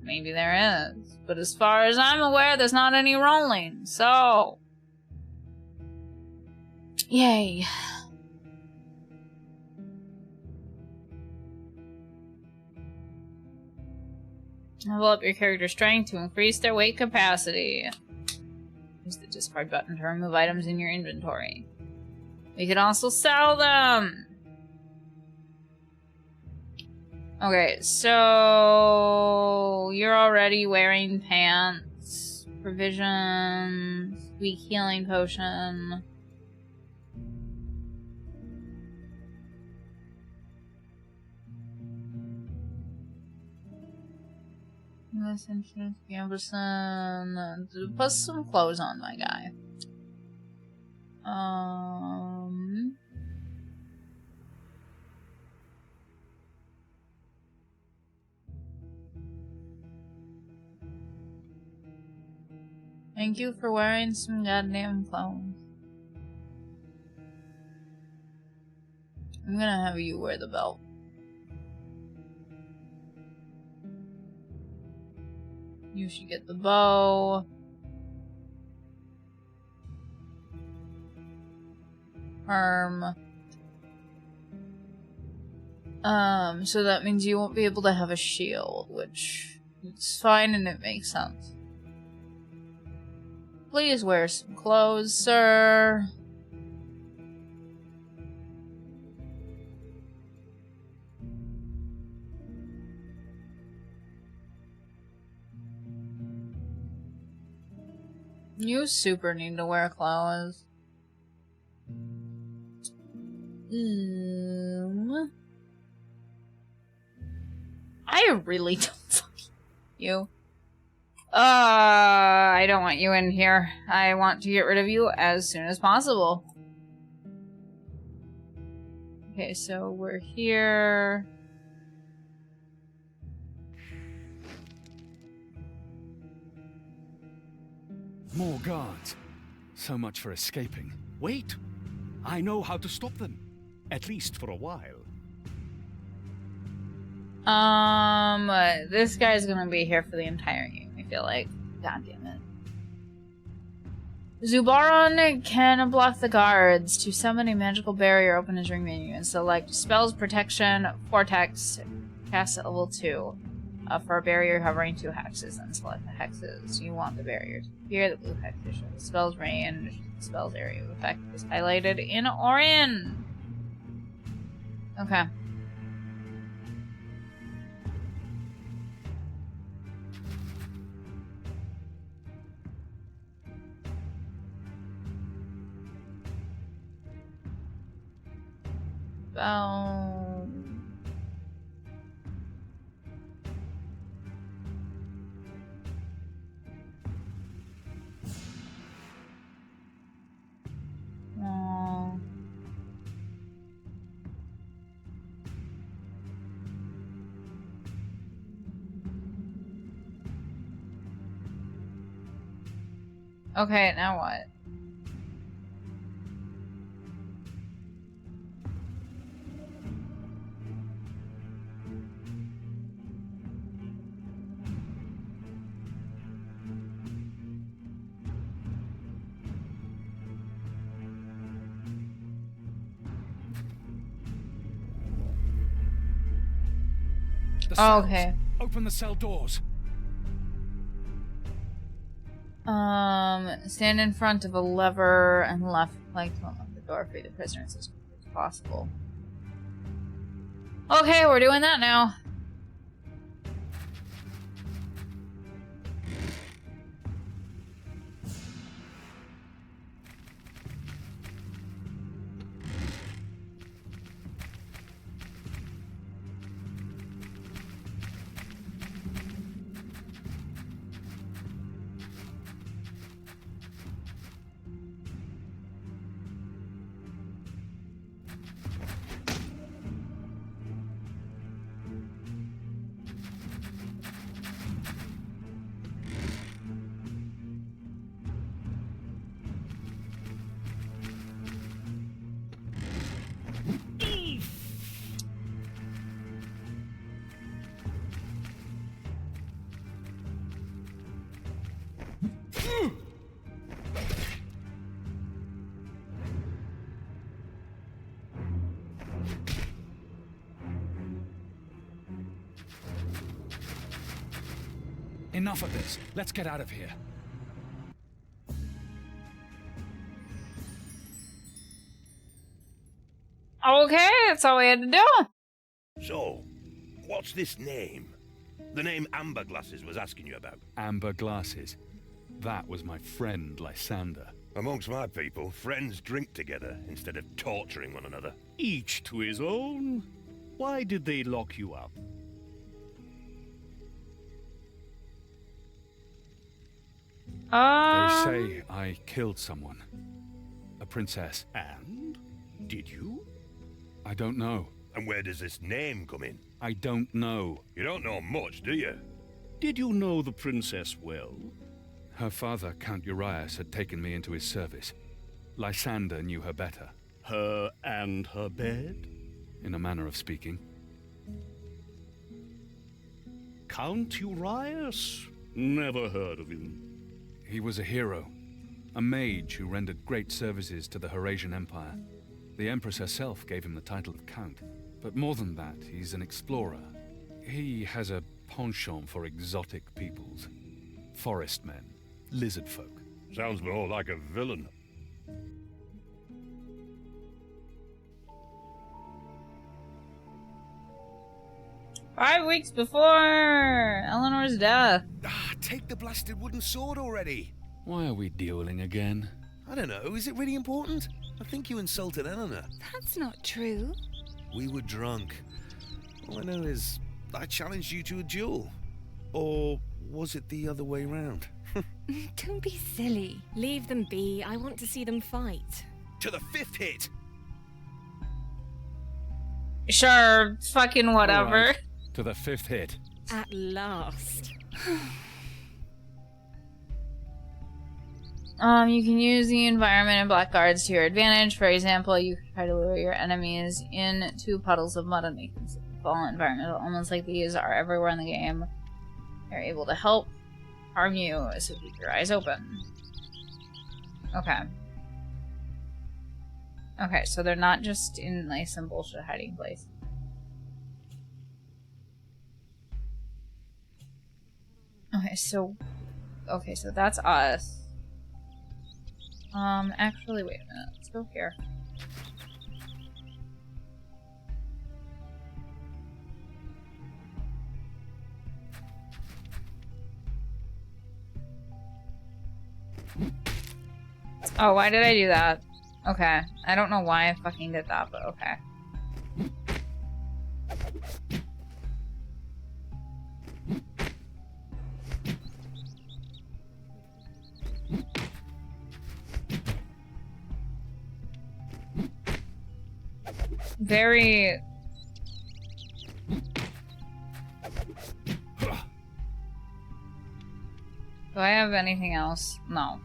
Maybe there is. But as far as I'm aware, there's not any rolling. So... yay. Level up your character's strength to increase their weight capacity. Use the discard button to remove items in your inventory. We can also sell them! Okay, so... you're already wearing pants. Provisions. Weak healing potion. This insurance, Gamberson. Put some clothes on my guy. Thank you for wearing some goddamn clothes. I'm gonna have you wear the belt. You should get the bow. So that means you won't be able to have a shield, which is fine and it makes sense. Please wear some clothes, sir. You super need to wear clothes. I really don't fucking you. I don't want you in here. I want to get rid of you as soon as possible. Okay, so we're here. More guards. So much for escaping. Wait! I know how to stop them. At least for a while. This guy's gonna be here for the entire game, I feel like. God damn it. Zubaron can block the guards. To summon a magical barrier, open his ring menu and select Spells, Protection, Vortex, cast at level 2. For a barrier hovering 2 hexes, then select the hexes you want the barrier to appear. The blue hex shows the spell's range. The spell's area of effect is highlighted in orange. Okay. Oh. Okay, now what? The cells. Okay. Open the cell doors. Stand in front of a lever and left flank to unlock the door, free the prisoners as quickly as possible. Okay, we're doing that now. Enough of this. Let's get out of here. Okay, that's all we had to do. So, what's this name? The name Amber Glasses was asking you about. Amber glasses. That was my friend, Lysander. Amongst my people, friends drink together instead of torturing one another. Each to his own. Why did they lock you up? They say I killed someone. A princess. And? Did you? I don't know. And where does this name come in? I don't know. You don't know much, do you? Did you know the princess well? Her father, Count Urias, had taken me into his service. Lysander knew her better. Her and her bed? In a manner of speaking. Count Urias? Never heard of him. He was a hero. A mage who rendered great services to the Eurasian Empire. The Empress herself gave him the title of Count. But more than that, he's an explorer. He has a penchant for exotic peoples. Forest men. Lizard folk. Sounds more like a villain. "5 weeks before Eleanor's death." Take the blasted wooden sword already. Why are we dueling again? I don't know, is it really important? I think you insulted Eleanor. That's not true. We were drunk. All I know is I challenged you to a duel. Or was it the other way round? Don't be silly. Leave them be. I want to see them fight. To the 5th hit! Sure, fucking whatever. All right, to the 5th hit. At last. You can use the environment and Blackguards to your advantage. For example, you can try to lure your enemies into puddles of mud and make them fall. Environmental elements like these are everywhere in the game. They're able to help harm you, so keep your eyes open. Okay. Okay, so they're not just in like some bullshit hiding place. Okay, so that's us. Actually, wait a minute. Let's go here. Oh, why did I do that? Okay. I don't know why I fucking did that, but okay. Very... Do I have anything else? No.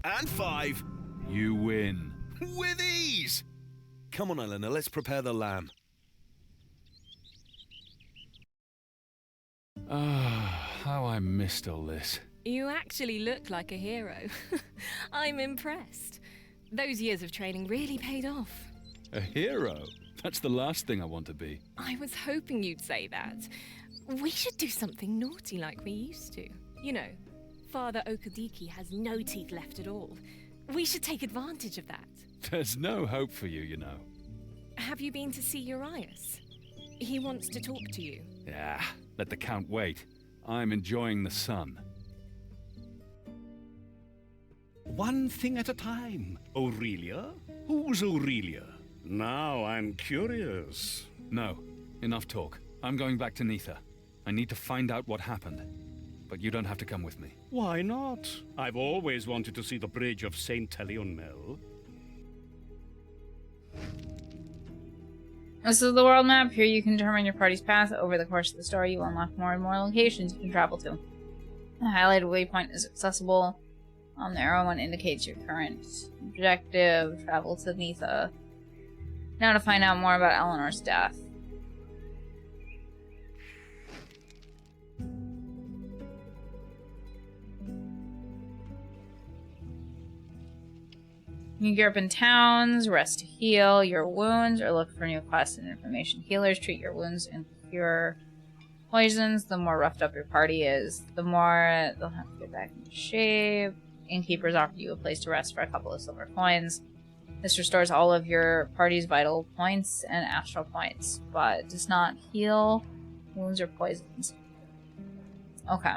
And 5. You win. With ease! Come on, Eleanor, let's prepare the lamb. Ah, how I missed all this. You actually look like a hero. I'm impressed. Those years of training really paid off. A hero? That's the last thing I want to be. I was hoping you'd say that. We should do something naughty like we used to. You know, Father Okadiki has no teeth left at all. We should take advantage of that. There's no hope for you, you know. Have you been to see Urias? He wants to talk to you. Yeah, let the Count wait. I'm enjoying the sun. One thing at a time. Aurelia? Who's Aurelia? Now I'm curious. No, enough talk. I'm going back to Neitha. I need to find out what happened. But you don't have to come with me. Why not? I've always wanted to see the bridge of St. Talionmel. This is the world map. Here you can determine your party's path. Over the course of the story, you will unlock more and more locations you can travel to. The highlighted waypoint is accessible. The arrow one indicates your current objective. Travel to Neitha. Now to find out more about Eleanor's death. You can gear up in towns, rest to heal your wounds, or look for new quests and information. Healers treat your wounds and cure poisons. The more roughed up your party is, the more they'll have to get back into shape. Innkeepers offer you a place to rest for a couple of silver coins. This restores all of your party's vital points and astral points, but does not heal wounds or poisons. Okay.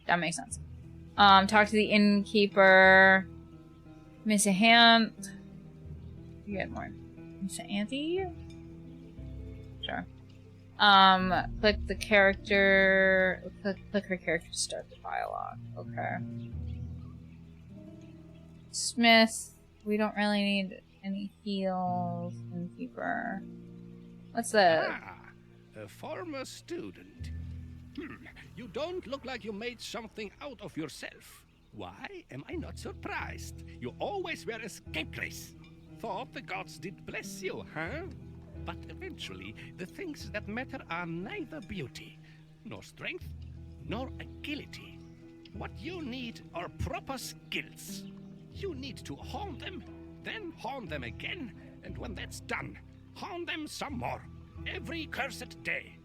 That makes sense. Talk to the innkeeper. Miss Ant. You get more. Miss Auntie? Sure. Click the character. Click her character to start the dialogue. Okay. Smith. We don't really need any heals. Innkeeper. What's that? Ah, a former student. You don't look like you made something out of yourself. Why am I not surprised? You always wear escape grace. Thought the gods did bless you, huh? But eventually, the things that matter are neither beauty, nor strength, nor agility. What you need are proper skills. You need to hone them, then hone them again, and when that's done, hone them some more. Every cursed day.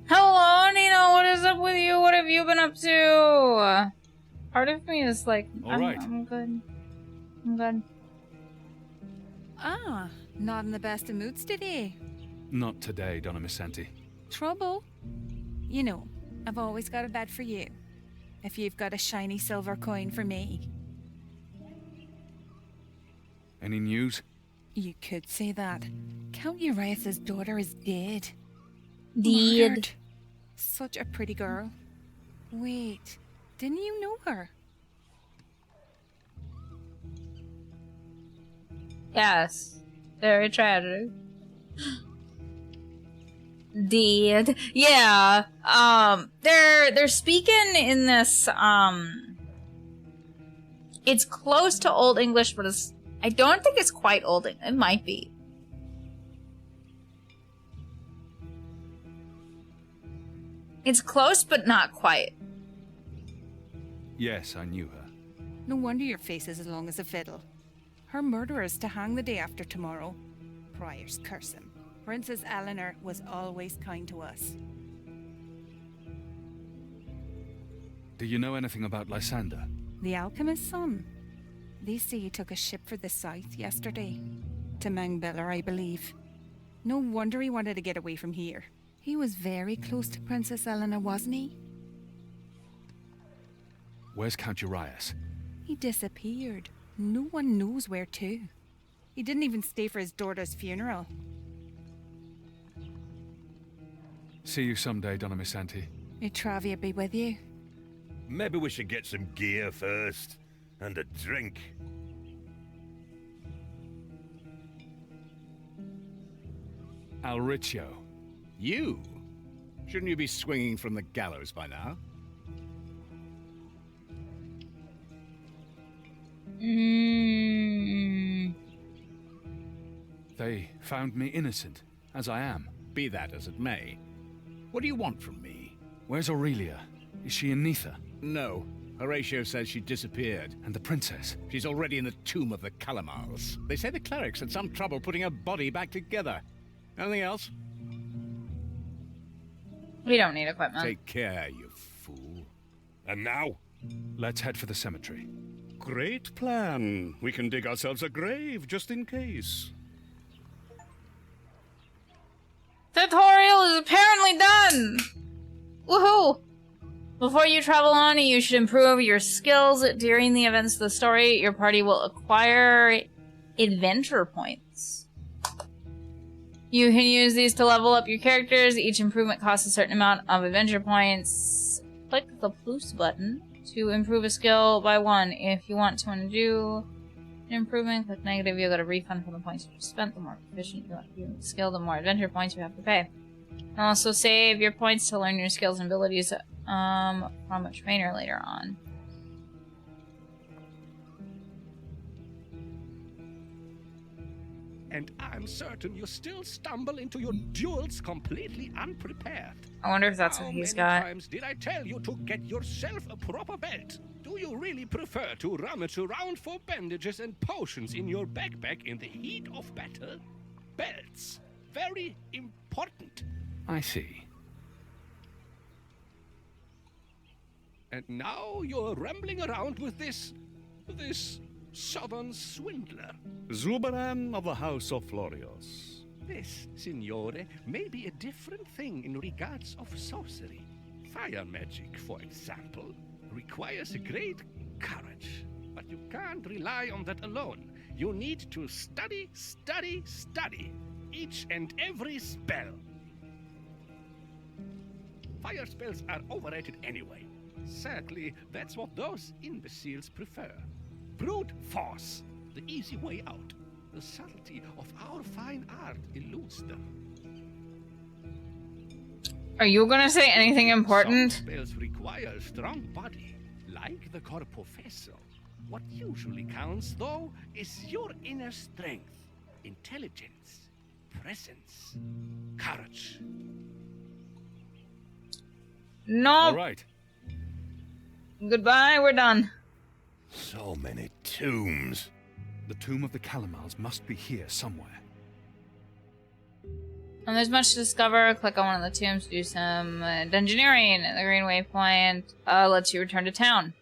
Hello, Nino. What is up with you? What have you been up to? Part of me is like, All right. I'm good. I'm good. Ah, not in the best of moods today. Not today, Donna Missenti. Trouble? You know, I've always got a bed for you. If you've got a shiny silver coin for me. Any news? You could say that. Count Urias's daughter is dead. Dead. Murdered. Such a pretty girl. Wait, didn't you know her? Yes. Very tragic. Dead. Yeah. They're speaking in this, it's close to Old English, but I don't think it's quite Old English. It might be. It's close, but not quite. Yes, I knew her. No wonder your face is as long as a fiddle. Her murderer is to hang the day after tomorrow. Priors curse him. Princess Eleanor was always kind to us. Do you know anything about Lysander? The alchemist's son. They say he took a ship for the south yesterday. To Mangbiller, I believe. No wonder he wanted to get away from here. He was very close to Princess Eleanor, wasn't he? Where's Count Urias? He disappeared. No one knows where to. He didn't even stay for his daughter's funeral. See you someday, Donna Misanti. May Travia be with you. Maybe we should get some gear first. And a drink. Alricio. You? Shouldn't you be swinging from the gallows by now? They found me innocent, as I am. Be that as it may. What do you want from me? Where's Aurelia? Is she in Neither? No. Horatio says she disappeared. And the princess? She's already in the tomb of the Calamars. They say the clerics had some trouble putting her body back together. Anything else? We don't need equipment. Take care, you fool. And now? Let's head for the cemetery. Great plan. We can dig ourselves a grave just in case. Tutorial is apparently done! Woohoo! Before you travel on, you should improve your skills. During the events of the story, your party will acquire adventure points. You can use these to level up your characters. Each improvement costs a certain amount of adventure points. Click the plus button to improve a skill by 1. If you want to undo an improvement, click negative. You'll get a refund from the points you spent. The more proficient you want to be in the skill, the more adventure points you have to pay. And also save your points to learn your skills and abilities from a trainer later on. And I'm certain you still stumble into your duels completely unprepared. I wonder if that's How what he's many got. times did I tell you to get yourself a proper belt? Do you really prefer to rummage around for bandages and potions in your backpack in the heat of battle? Belts. Very important. I see. And now you're rambling around with this southern swindler. Zubaran of the House of Florios. This, signore, may be a different thing in regards of sorcery. Fire magic, for example, requires a great courage. But you can't rely on that alone. You need to study, study, study. Each and every spell. Fire spells are overrated anyway. Sadly, that's what those imbeciles prefer. Brute force, the easy way out. The subtlety of our fine art eludes them. Are you gonna say anything important? Some spells require a strong body, like the Corpofesso. What usually counts, though, is your inner strength, intelligence, presence, courage. No. All right. Goodbye, we're done. So many tombs. The tomb of the Calamars must be here somewhere. And there's much to discover. Click on one of the tombs to do some dungeoneering. The green waypoint lets you return to town.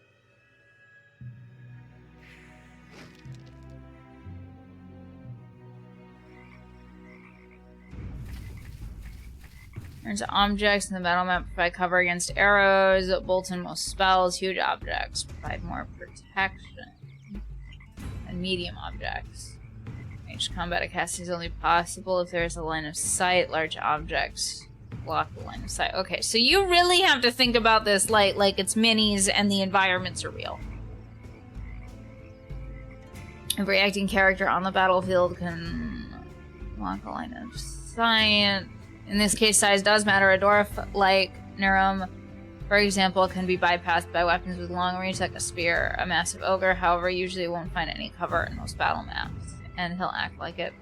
Turns to objects in the battle map provide cover against arrows, bolts and most spells. Huge objects provide more protection. And medium objects. Ranged combat at casting is only possible if there is a line of sight. Large objects block the line of sight. Okay, so you really have to think about this like it's minis and the environments are real. Every acting character on the battlefield can block a line of sight. In this case, size does matter. A dwarf like Nurum, for example, can be bypassed by weapons with long range like a spear. A massive ogre, however, usually won't find any cover in most battle maps, and he'll act like it.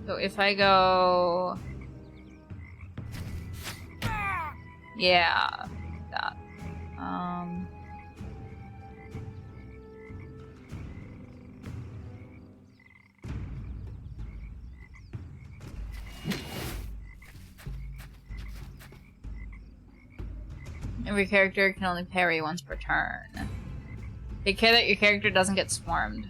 So if I go... Yeah, that. Every character can only parry once per turn. Take care that your character doesn't get swarmed.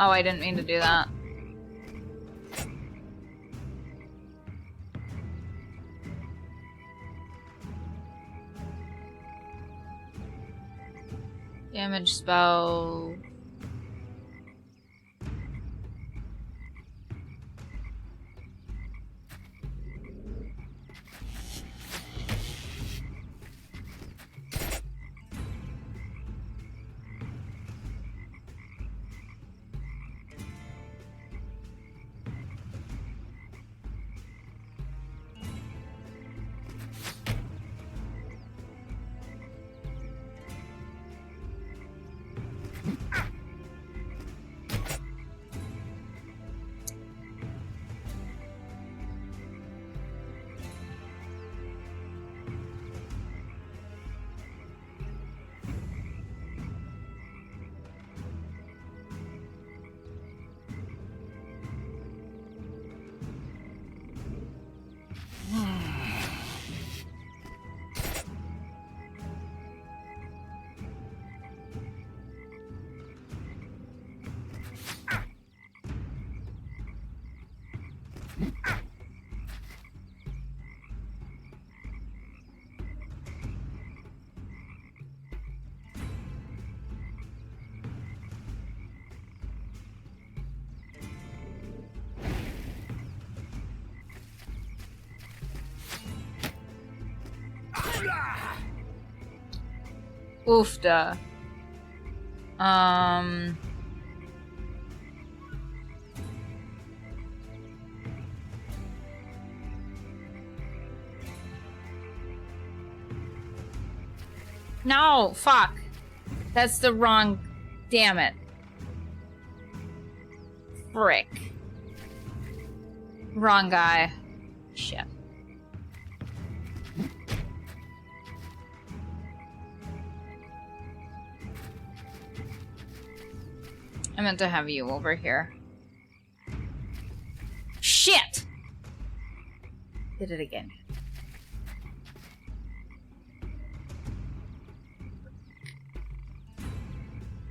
Oh, I didn't mean to do that. Damage spell. Oofda. No, fuck. That's the wrong... Damn it. Frick. Wrong guy. Shit. I meant to have you over here. Shit! Did it again.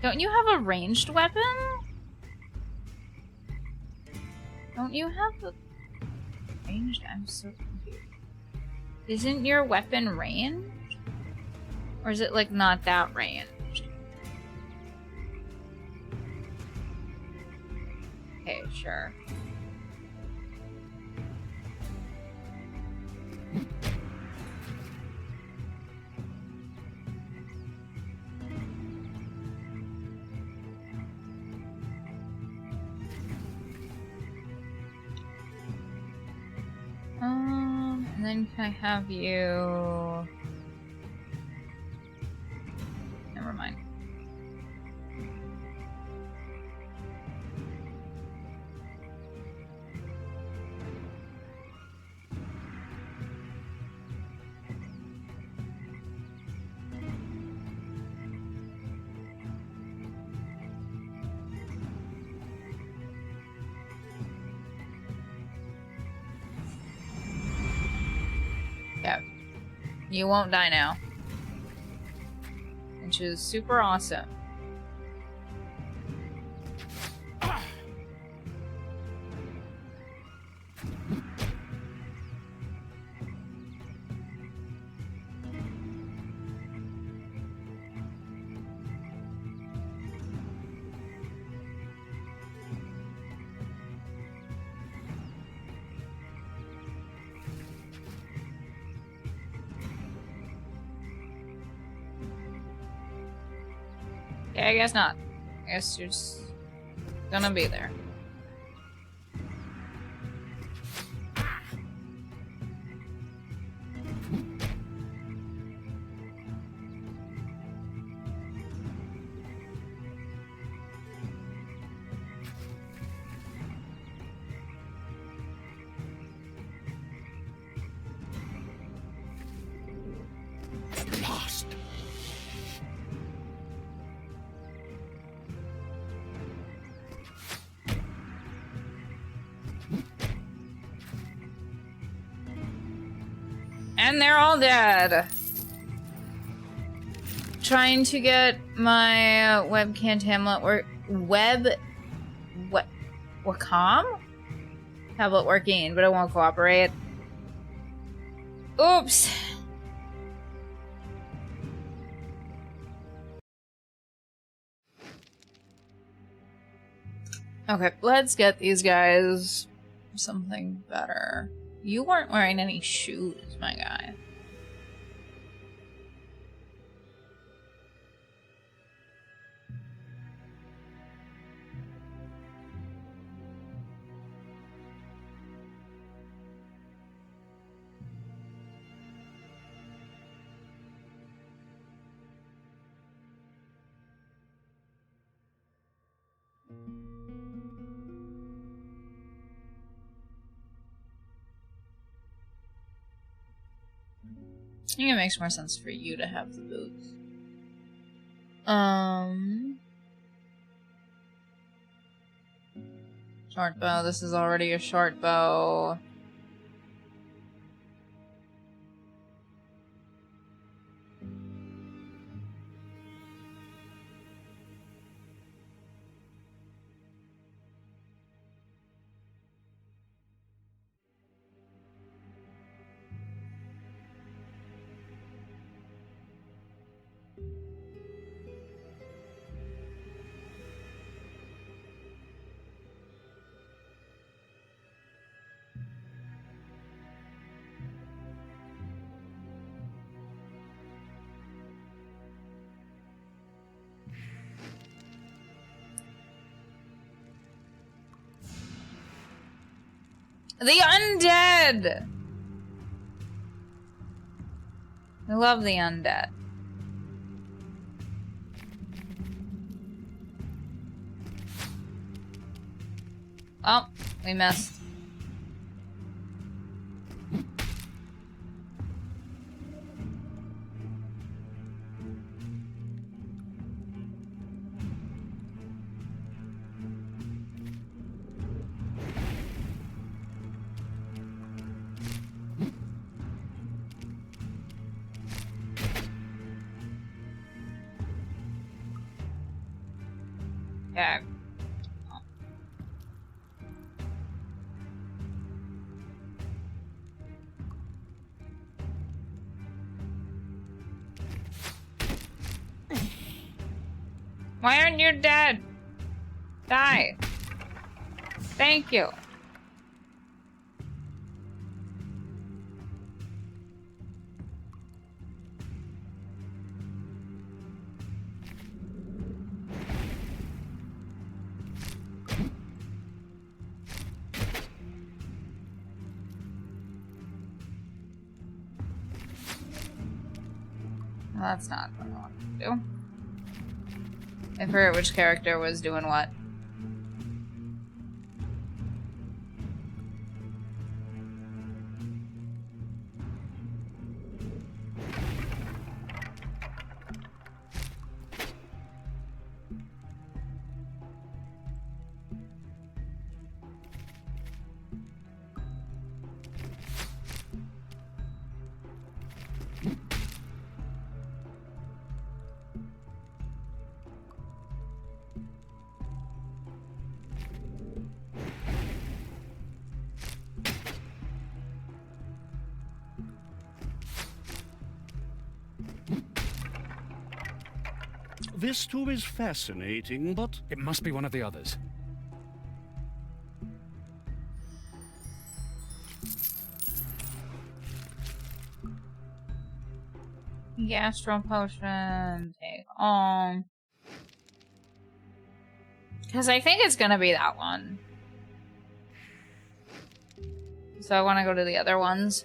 Don't you have a ranged weapon? Don't you have a ranged? I'm so confused. Isn't your weapon ranged? Or is it like not that ranged? Okay, sure. And then can I have you... Never mind. You won't die now. Which is super awesome. Yeah, I guess not. I guess you're just gonna be there. Lost. And they're all dead. Trying to get my webcam tablet working, but it won't cooperate. Oops. Okay, let's get these guys something better. You weren't wearing any shoes, my guy. I think it makes more sense for you to have the boots. Short bow. This is already a short bow. The undead! I love the undead. Oh, we missed. Okay. Why aren't you dead? Die. Thank you. Well, that's not what I want to do. I forget which character was doing what. This too is fascinating, but It must be one of the others. Gastro potion. Take on. Because I think it's gonna be that one. So I want to go to the other ones.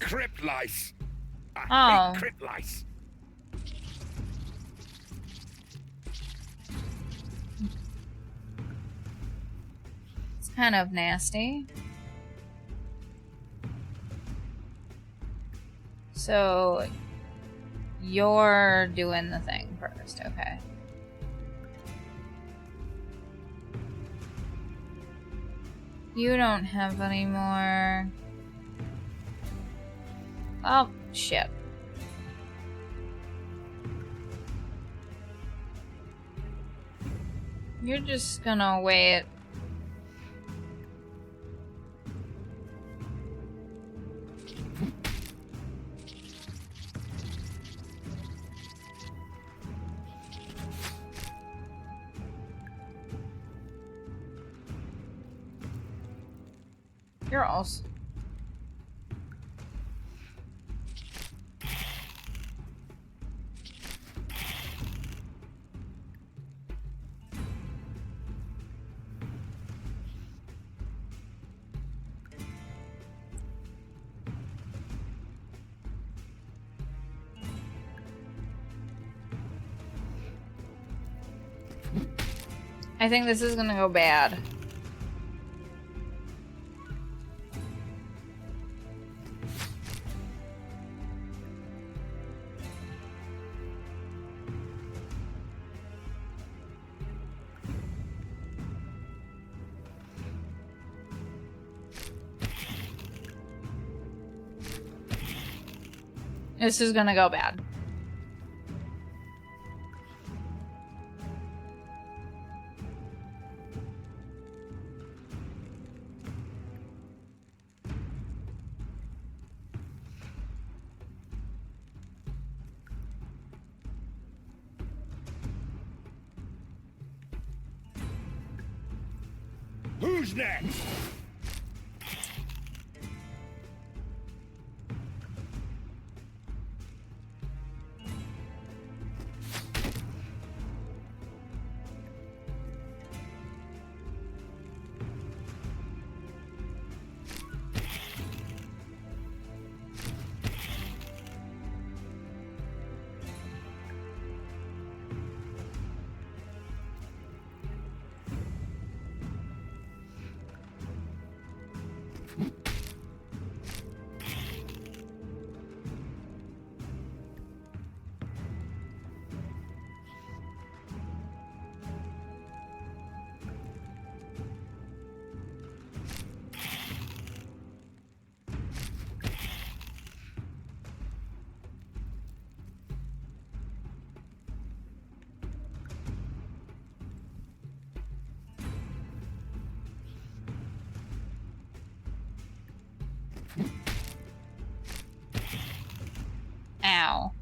Crypt lice. Oh. I hate crypt lice. It's kind of nasty. So you're doing the thing first, okay. You don't have any more. Oh, shit. You're just gonna wait. You're also. I think this is gonna go bad. This is gonna go bad. Who's next? Ow.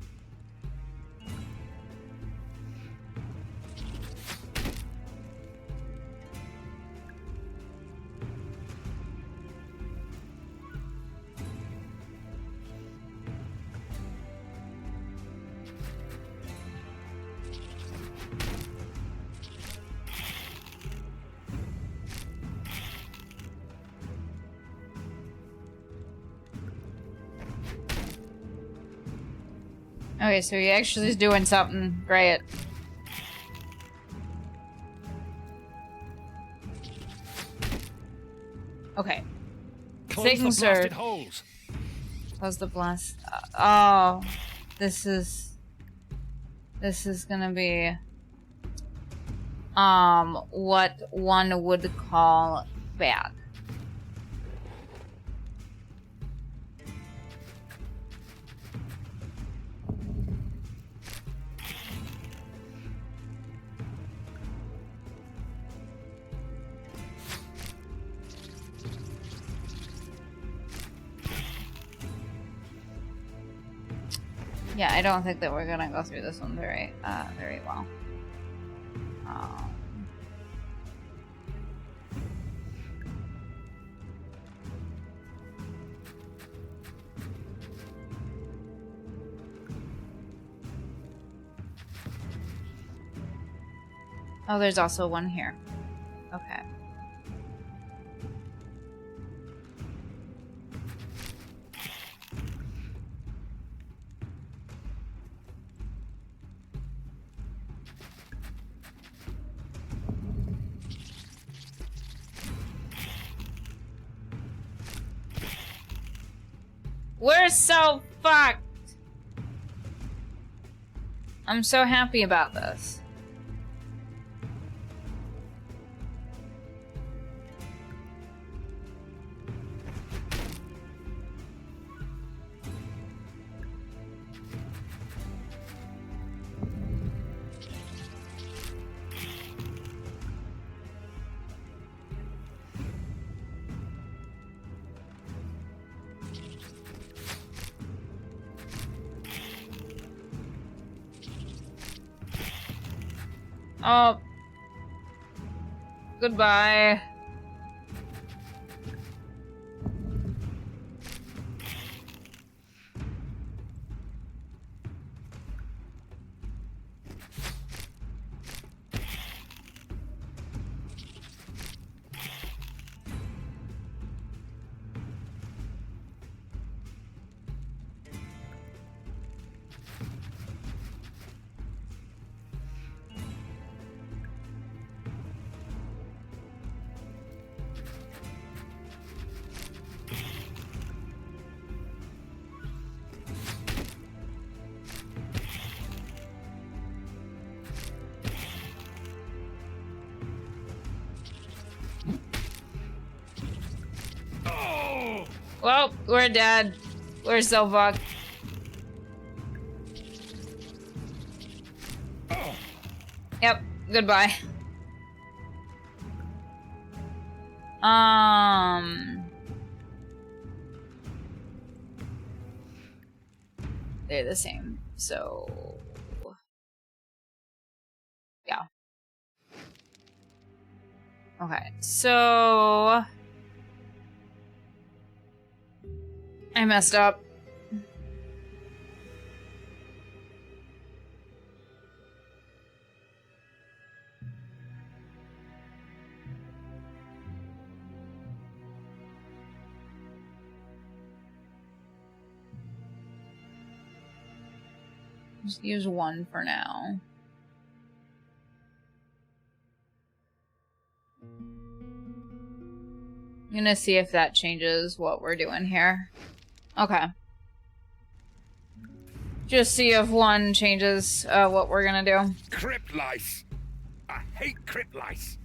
Okay, so he actually is doing something great. Okay. Close Safe the and blasted serve. holes. Close the blast. Oh, this is gonna be what one would call bad. Yeah, I don't think that we're gonna go through this one very well. Oh, there's also one here. Okay. We're so fucked! I'm so happy about this. Oh. Goodbye. Well, we're dead. We're so fucked. Yep, goodbye. They're the same, so... yeah. Okay, so... I messed up. Just use one for now. I'm gonna see if that changes what we're doing here. Okay. Just see if one changes what we're gonna do. Crypt lice! I hate crypt lice!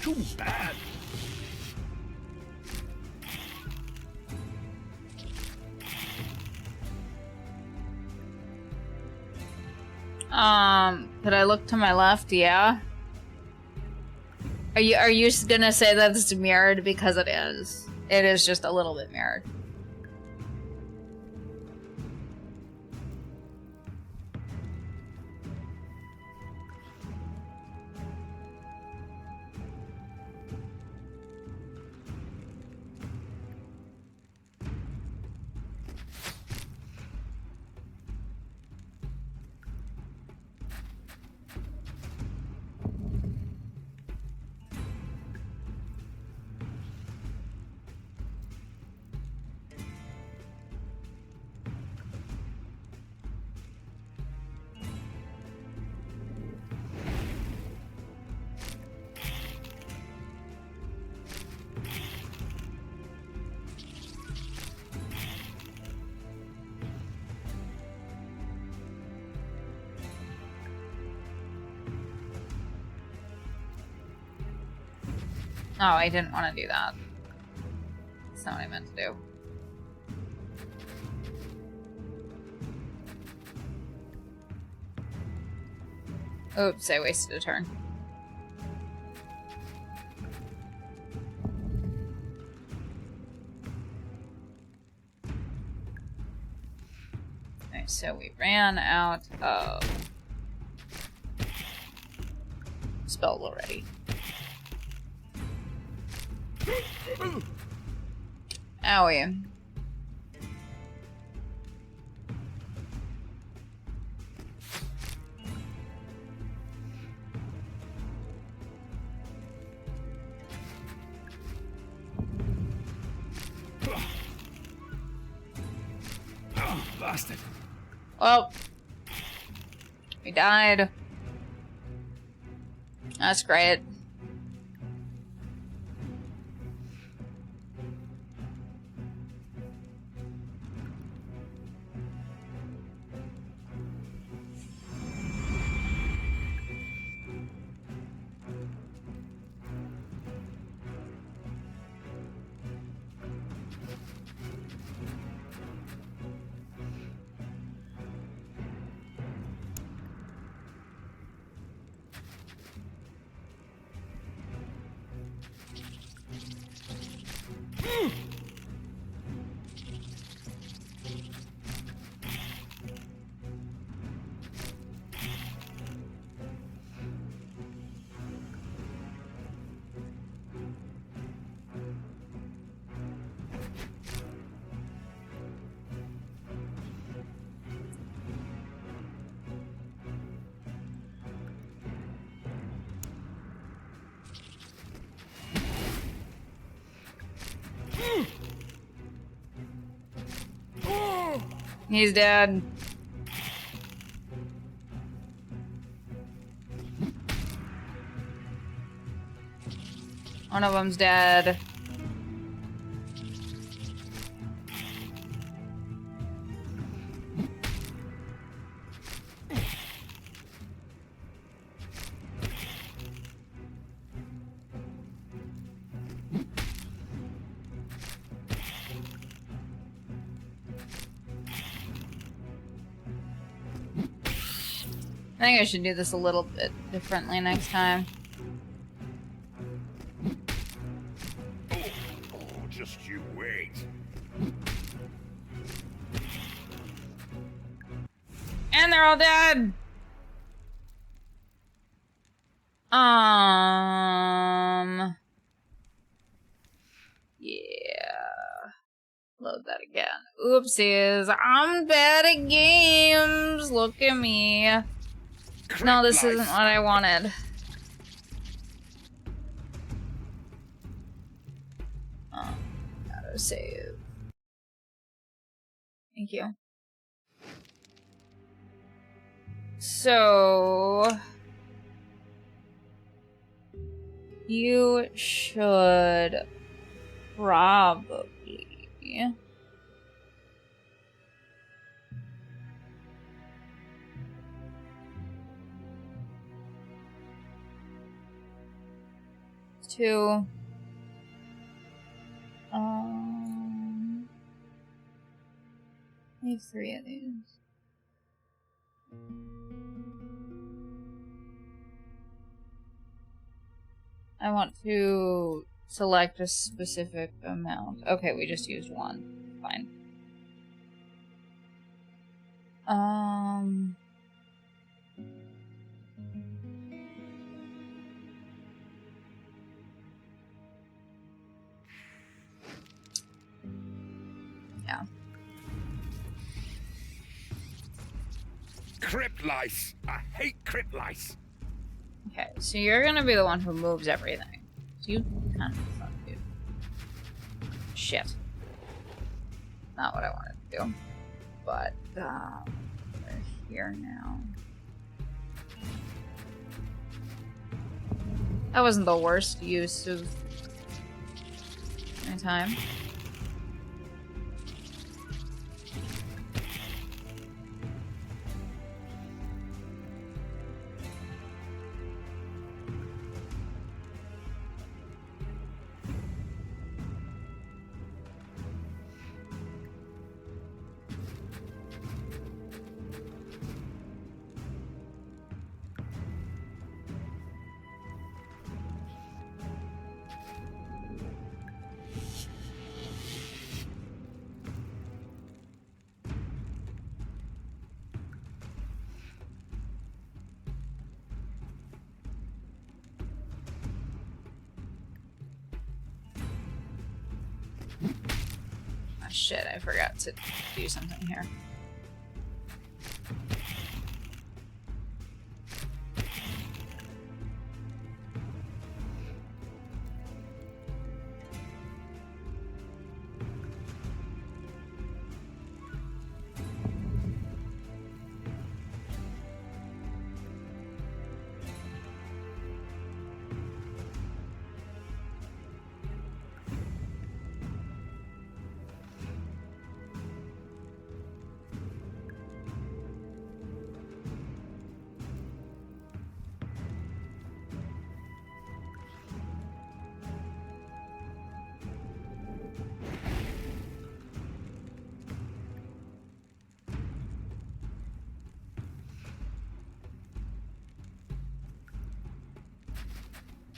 Too bad. Could I look to my left? Yeah. Are you just gonna say that it's mirrored because it is? It is just a little bit mirrored. Oh, I didn't want to do that. That's not what I meant to do. Oops, I wasted a turn. Okay, so we ran out of spells already. Owie. Bastard. Well, we died. That's great. He's dead. One of them's dead. I think I should do this a little bit differently next time. Oh, just you wait. And they're all dead! Yeah. Load that again. Oopsies. I'm bad at games. Look at me. No, this isn't what I wanted. Gotta save. Thank you. So... you should probably... to I have 3 of these. I want to Select a specific amount. Okay, we just used one. Fine. Yeah. Crypt lice! I hate crypt lice! Okay, so you're gonna be the one who moves everything. So you kind of fuck, dude. Shit. Not what I wanted to do. But, we're here now. That wasn't the worst use of my time. Shit, I forgot to do something here.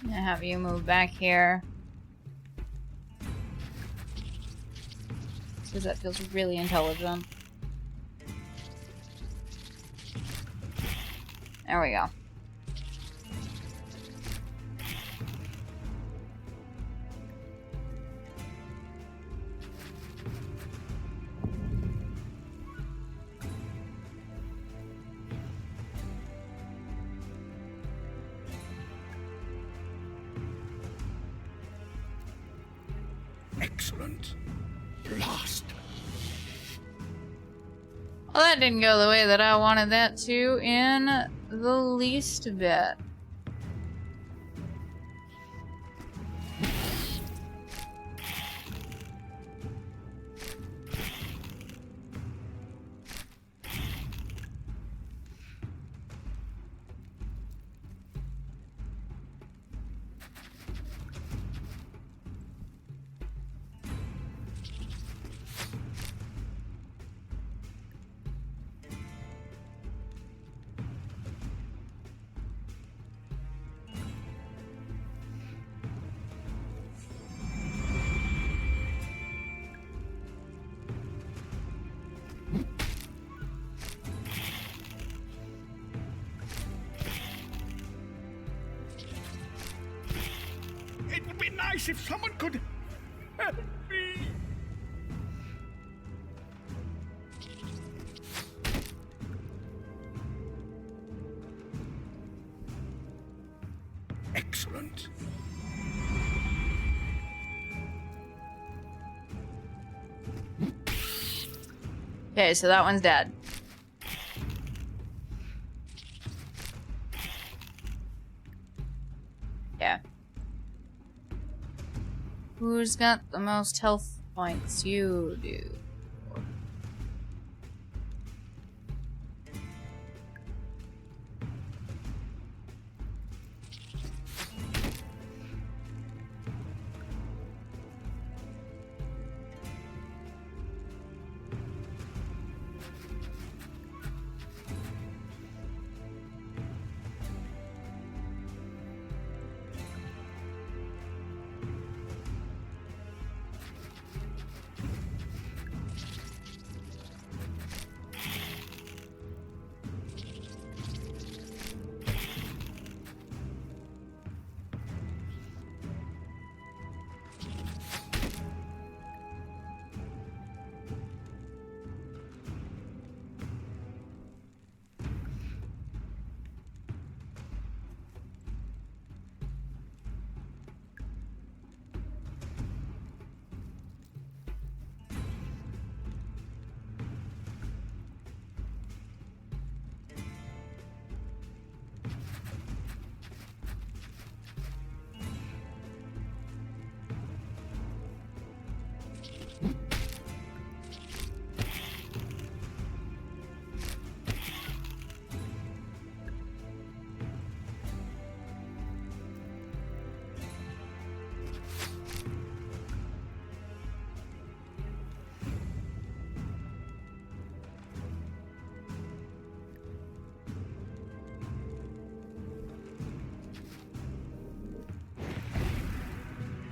I'm gonna have you move back here. Because that feels really intelligent. There we go. Excellent. Blast. Well, that didn't go the way that I wanted that to in the least bit. It would be nice if someone could help me. Excellent. Okay, so that one's dead. Yeah. Who's got the most health points? You do.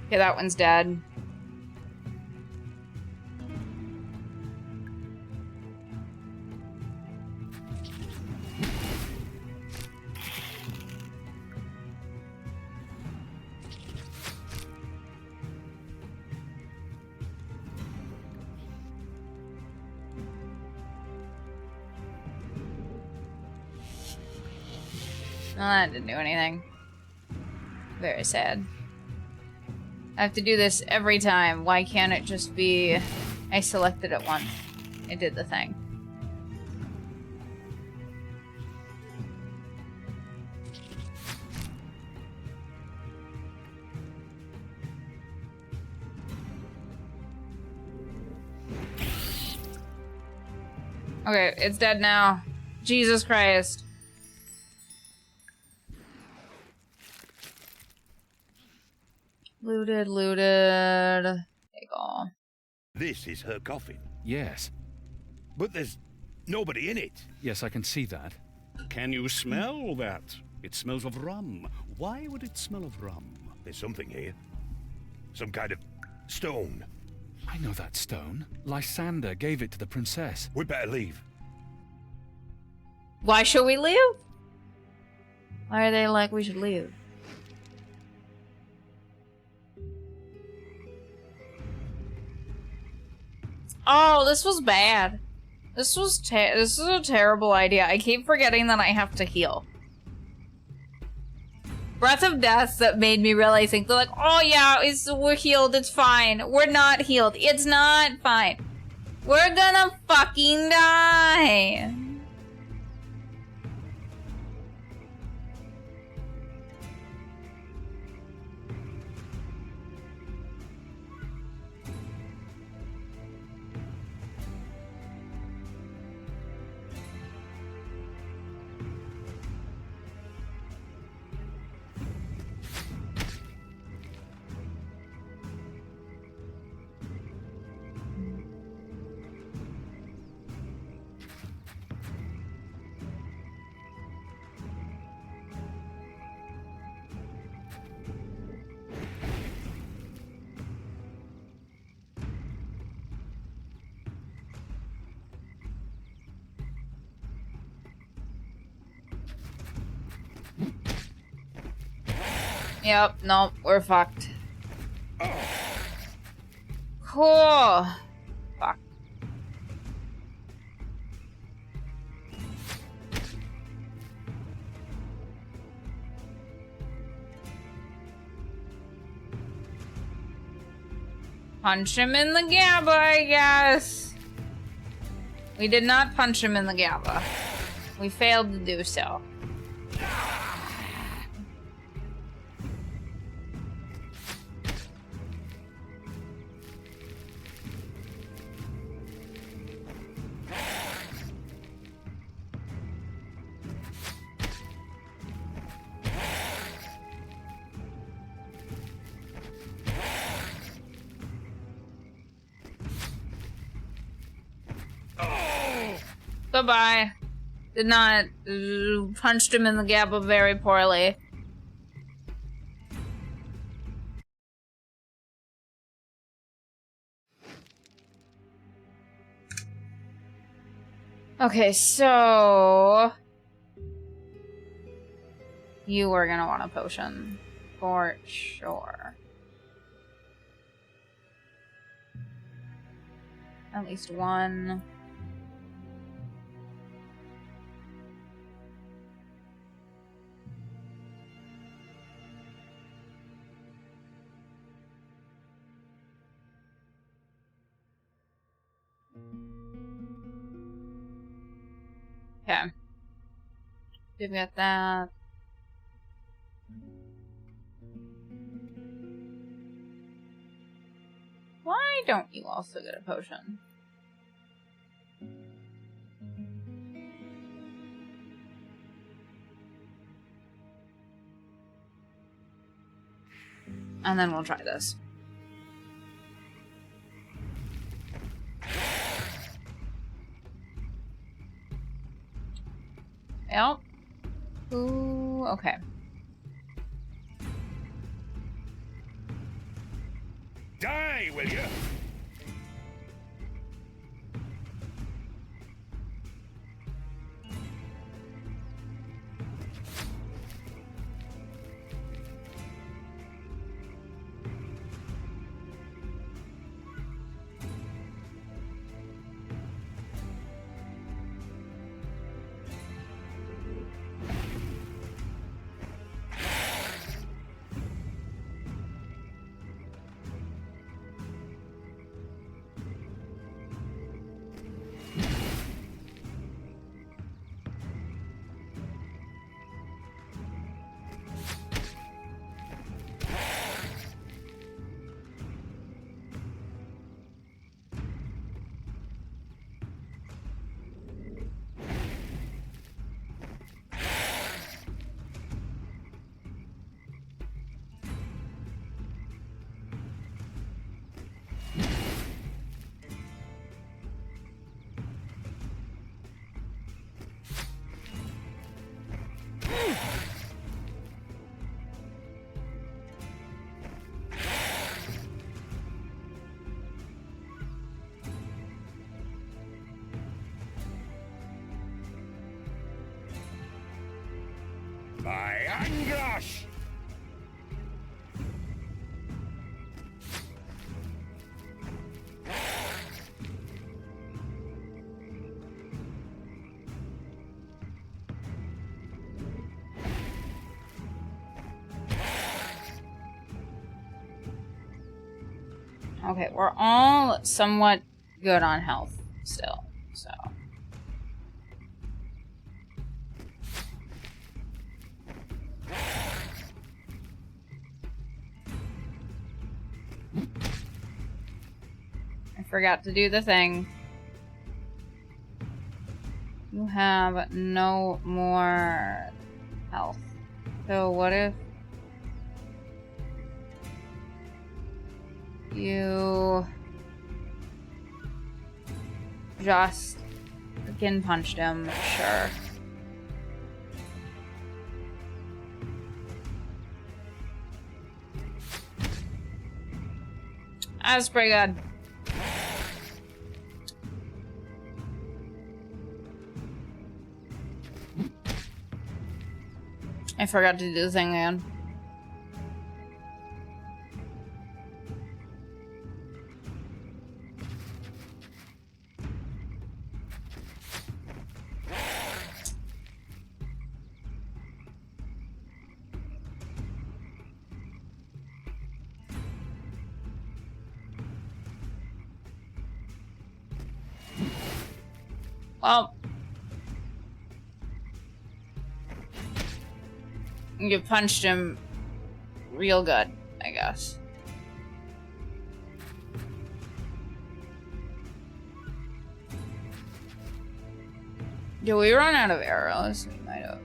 Okay, that one's dead. No, that didn't do anything. Very sad. I have to do this every time. Why can't it just be... I selected it once. It did the thing. Okay, it's dead now. Jesus Christ. Looted. There you go. This is her coffin. Yes. But there's nobody in it. Yes, I can see that. Can you smell that? It smells of rum. Why would it smell of rum? There's something here. Some kind of stone. I know that stone. Lysander gave it to the princess. We better leave. Why should we leave? Why are they like we should leave? Oh, this was bad. This is a terrible idea. I keep forgetting that I have to heal. Breath of Death that made me really think they're like, oh yeah, we're healed, it's fine. We're not healed, it's not fine. We're gonna fucking die. Yep, nope, we're fucked. Cool. Fuck. Punch him in the GABA, I guess. We did not punch him in the GABA. We failed to do so. Goodbye. Did not punched him in the GABA very poorly. Okay, so you are gonna want a potion for sure. At least one. Okay. We've got that. Why don't you also get a potion? And then we'll try this. Yep. Ooh, okay. Die, will you? My Angosh! Okay, we're all somewhat good on health still, so. I forgot to do the thing. You have no more health. So what if you just freaking punched him? Sure. That's pretty good. I forgot to do the thing again. Well, you punched him real good, I guess. Did we run out of arrows? We might have.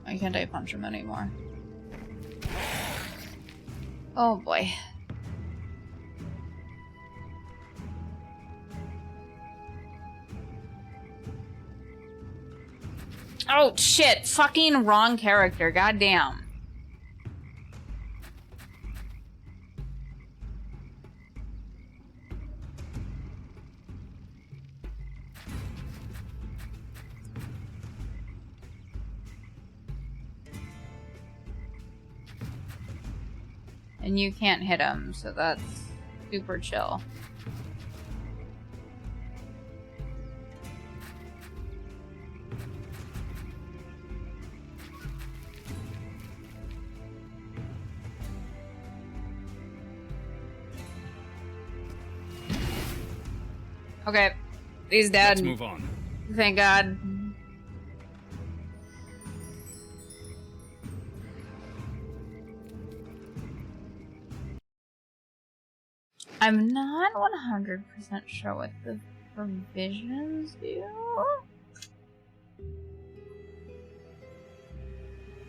Why can't I punch him anymore? Oh boy. Oh shit, fucking wrong character, goddamn. And you can't hit him, so that's super chill. Okay, he's dead. Let's move on. Thank God. I'm not 100% sure what the provisions do.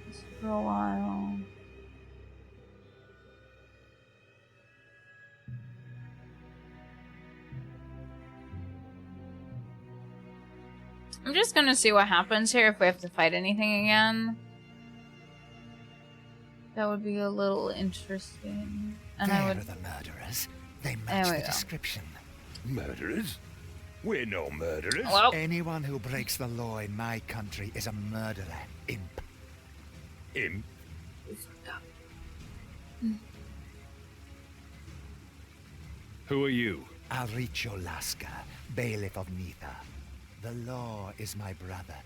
Just for a while. I'm just gonna see what happens here if we have to fight anything again. That would be a little interesting. And There I are would. the murderers. They There match we the go. description. Murderers? We're no murderers. Well, Anyone who breaks the law in my country is a murderer, imp. Him? Who are you? Alricho Laska, bailiff of Nitha. The law is my brother,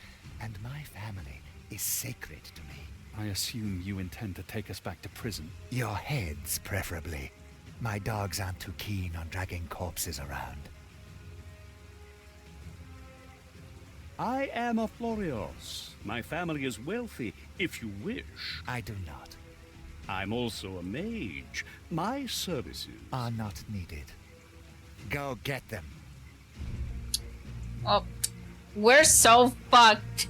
and my family is sacred to me. I assume you intend to take us back to prison. Your heads, preferably. My dogs aren't too keen on dragging corpses around. I am a Florios. My family is wealthy, if you wish. I do not. I'm also a mage. My services... Are not needed. Go get them. well, we're so fucked.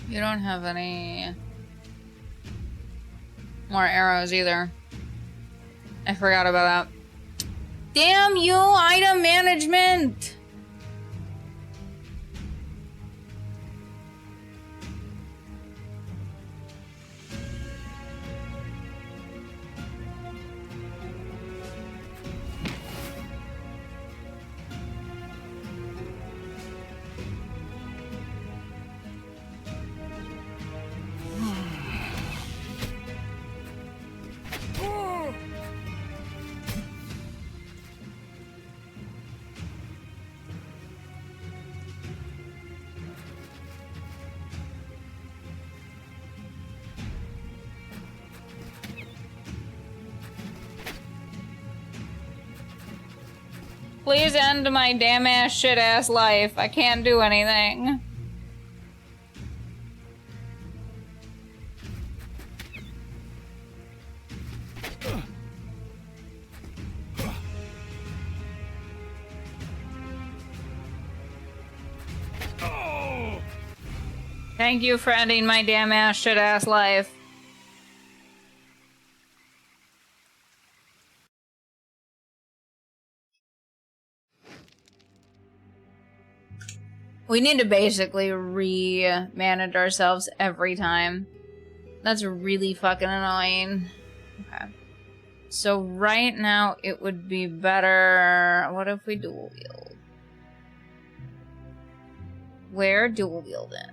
You don't have any more arrows either. I forgot about that. Damn you, item management! Please end my damn ass shit ass life. I can't do anything. Thank you for ending my damn ass shit ass life. We need to basically re-manage ourselves every time. That's really fucking annoying. Okay. So right now it would be better... What if we dual wield? Where dual wield it?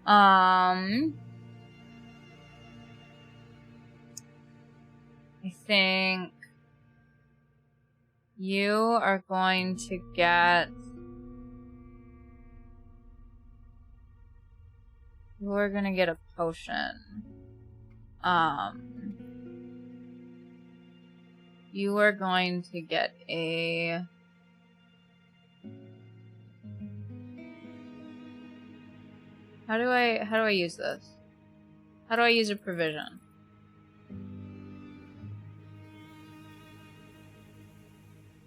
I think you are going to get... You are gonna get a potion. You are going to get a... How do I use this? How do I use a provision?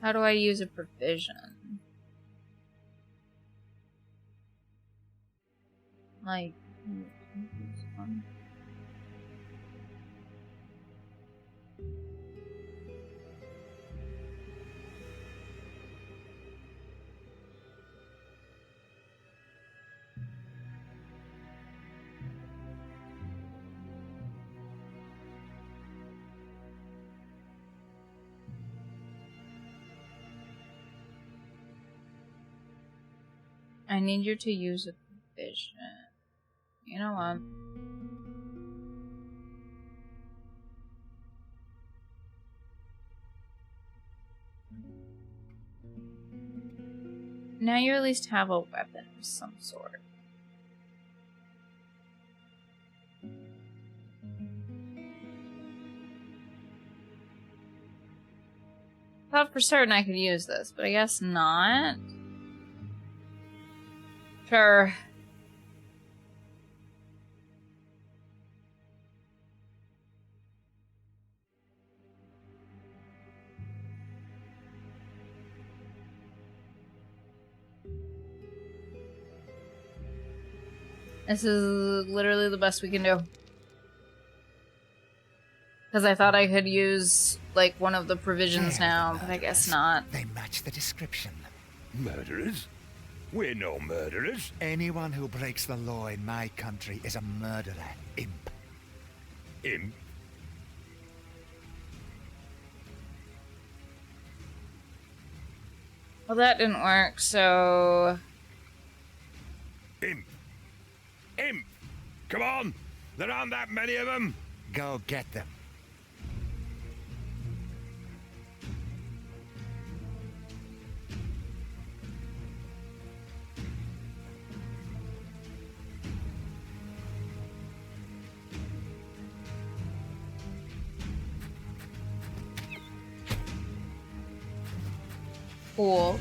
How do I use a provision? Like... I need you to use a provision. station. You know what? Now you at least have a weapon of some sort. Thought for certain I could use this, but I guess not. Sure. This is literally the best we can do. Because I thought I could use, like, one of the provisions now, but I guess not. They match the description. Murderers? We're no murderers. Anyone who breaks the law in my country is a murderer, imp. Imp? Well, that didn't work, so... Imp. Imp! Come on! There aren't that many of them! Go get them. Cool.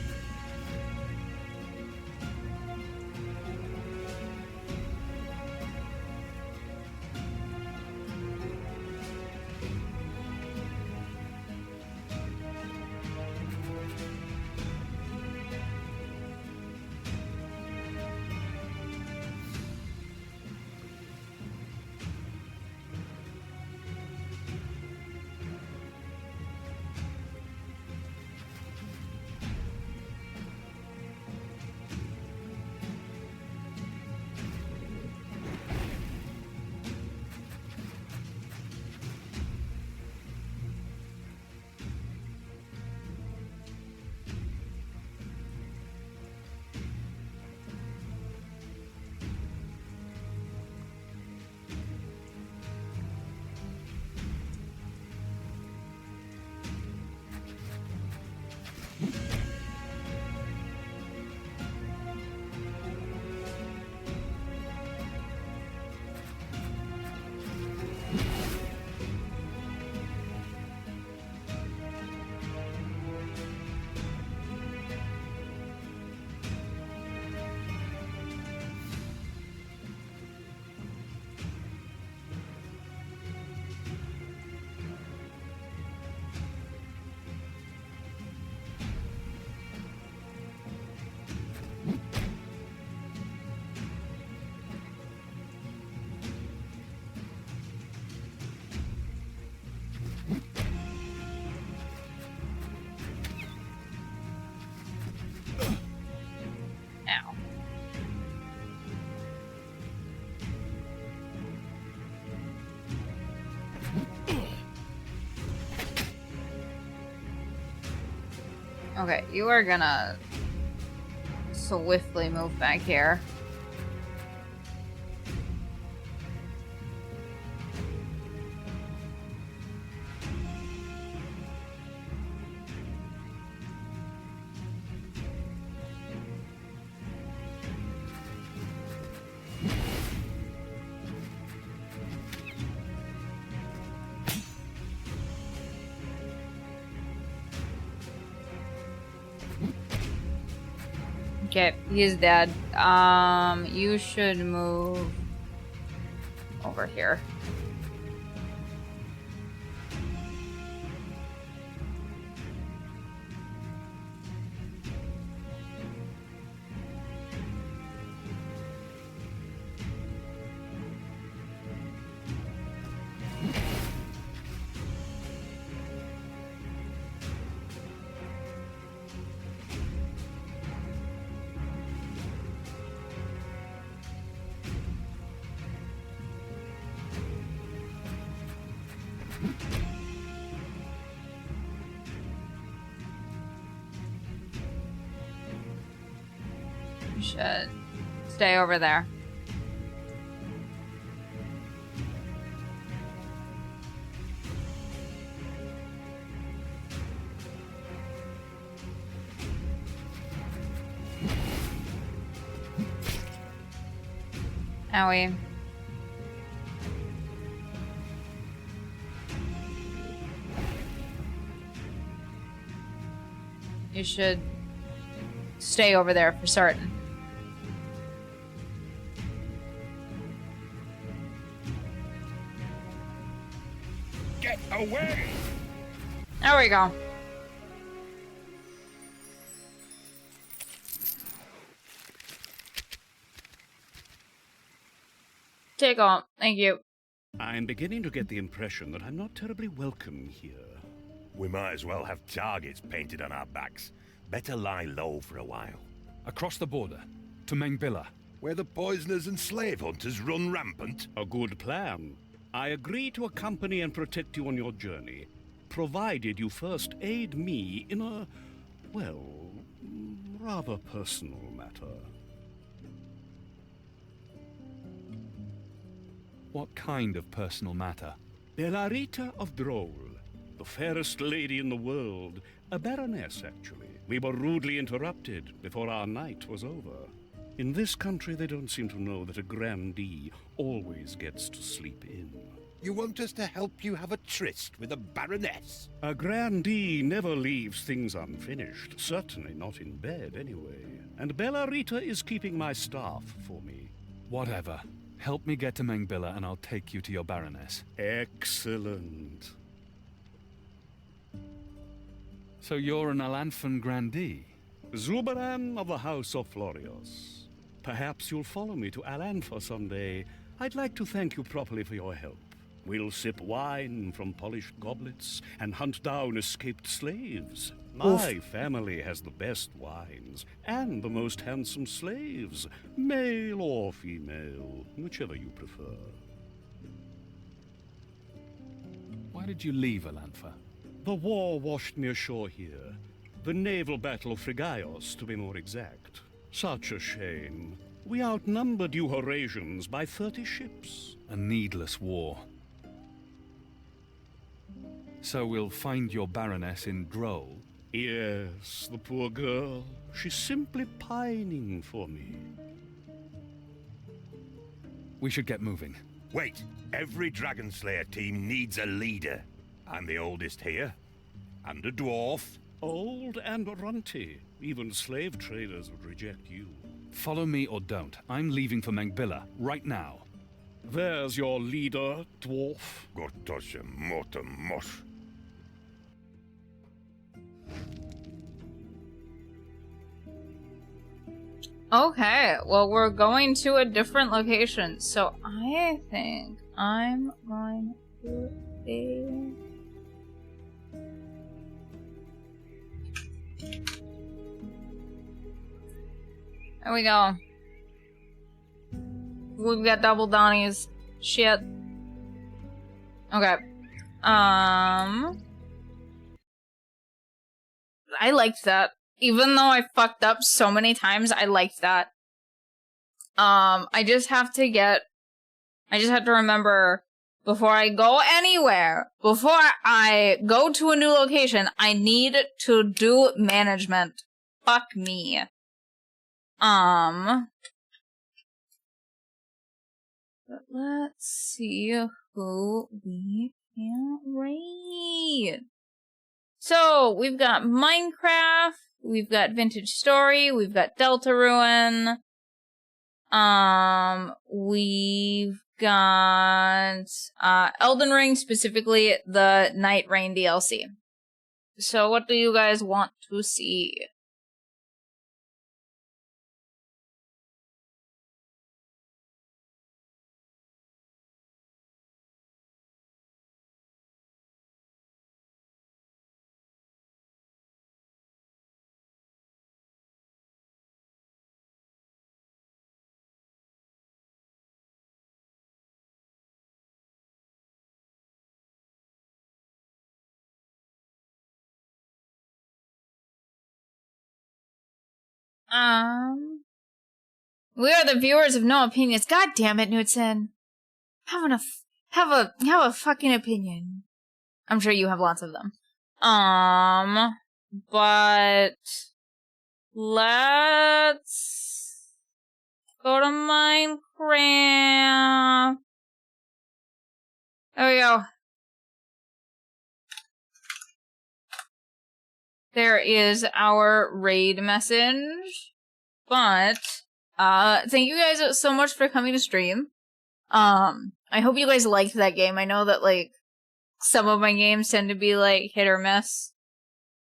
Ow. Okay, you are gonna swiftly move back here. Okay, he's dead. You should move over here. You should stay over there. Owie. You should stay over there for certain. Get away! There we go. Take off. Thank you. I'm beginning to get the impression that I'm not terribly welcome here. We might as well have targets painted on our backs. Better lie low for a while. Across the border, to Mengbilla. Where the poisoners and slave hunters run rampant. A good plan. I agree to accompany and protect you on your journey, provided you first aid me in a, well, rather personal matter. What kind of personal matter? Bellarita of Droll, the fairest lady in the world, a baroness, actually. We were rudely interrupted before our night was over. In this country, they don't seem to know that a grandee always gets to sleep in. You want us to help you have a tryst with a baroness? A grandee never leaves things unfinished, certainly not in bed, anyway. And Bellarita is keeping my staff for me. Whatever. Help me get to Mengbilla and I'll take you to your baroness. Excellent. So you're an Alanfan grandee? Zubaran of the House of Florios. Perhaps you'll follow me to Alanfa someday. I'd like to thank you properly for your help. We'll sip wine from polished goblets and hunt down escaped slaves. My family has the best wines and the most handsome slaves, male or female, whichever you prefer. Why did you leave Alanfa? The war washed me ashore here. The naval battle of Frigaios, to be more exact. Such a shame. We outnumbered you Horasians by 30 ships. A needless war. So we'll find your baroness in Droll? Yes, the poor girl. She's simply pining for me. We should get moving. Wait, every Dragon Slayer team needs a leader. I'm the oldest here, and a dwarf. Old and runty. Even slave traders would reject you. Follow me or don't. I'm leaving for Mengbilla right now. There's your leader, dwarf. Gortosha Motamosh. Okay, well, we're going to a different location, so I think I'm going to be... There we go. We've got double Donnies. Shit. Okay. I liked that. Even though I fucked up so many times, I liked that. I just have to remember, before I go anywhere, before I go to a new location, I need to do management. Fuck me. But let's see who we can raid. So, we've got Minecraft, we've got Vintage Story, we've got Deltarune, we've got Elden Ring, specifically the Night Rain DLC. So what do you guys want to see? We are the viewers of no opinions. God damn it, Knudsen. Have a fucking opinion. I'm sure you have lots of them. But let's Go to Minecraft. There we go. There is our raid message. But, thank you guys so much for coming to stream. I hope you guys liked that game. I know that, like, some of my games tend to be, like, hit or miss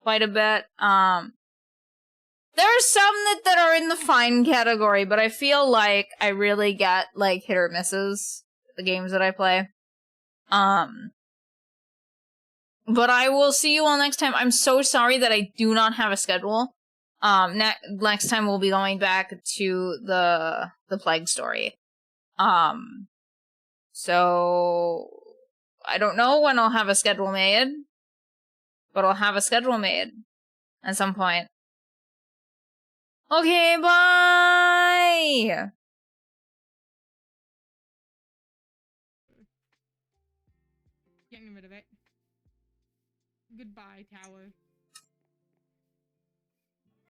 quite a bit. There are some that are in the fine category, but I feel like I really get, like, hit or misses, the games that I play. But I will see you all next time. I'm so sorry that I do not have a schedule. Next time we'll be going back to the plague story. So I don't know when I'll have a schedule made, but I'll have a schedule made at some point. Okay, bye! Getting rid of it. Goodbye, tower.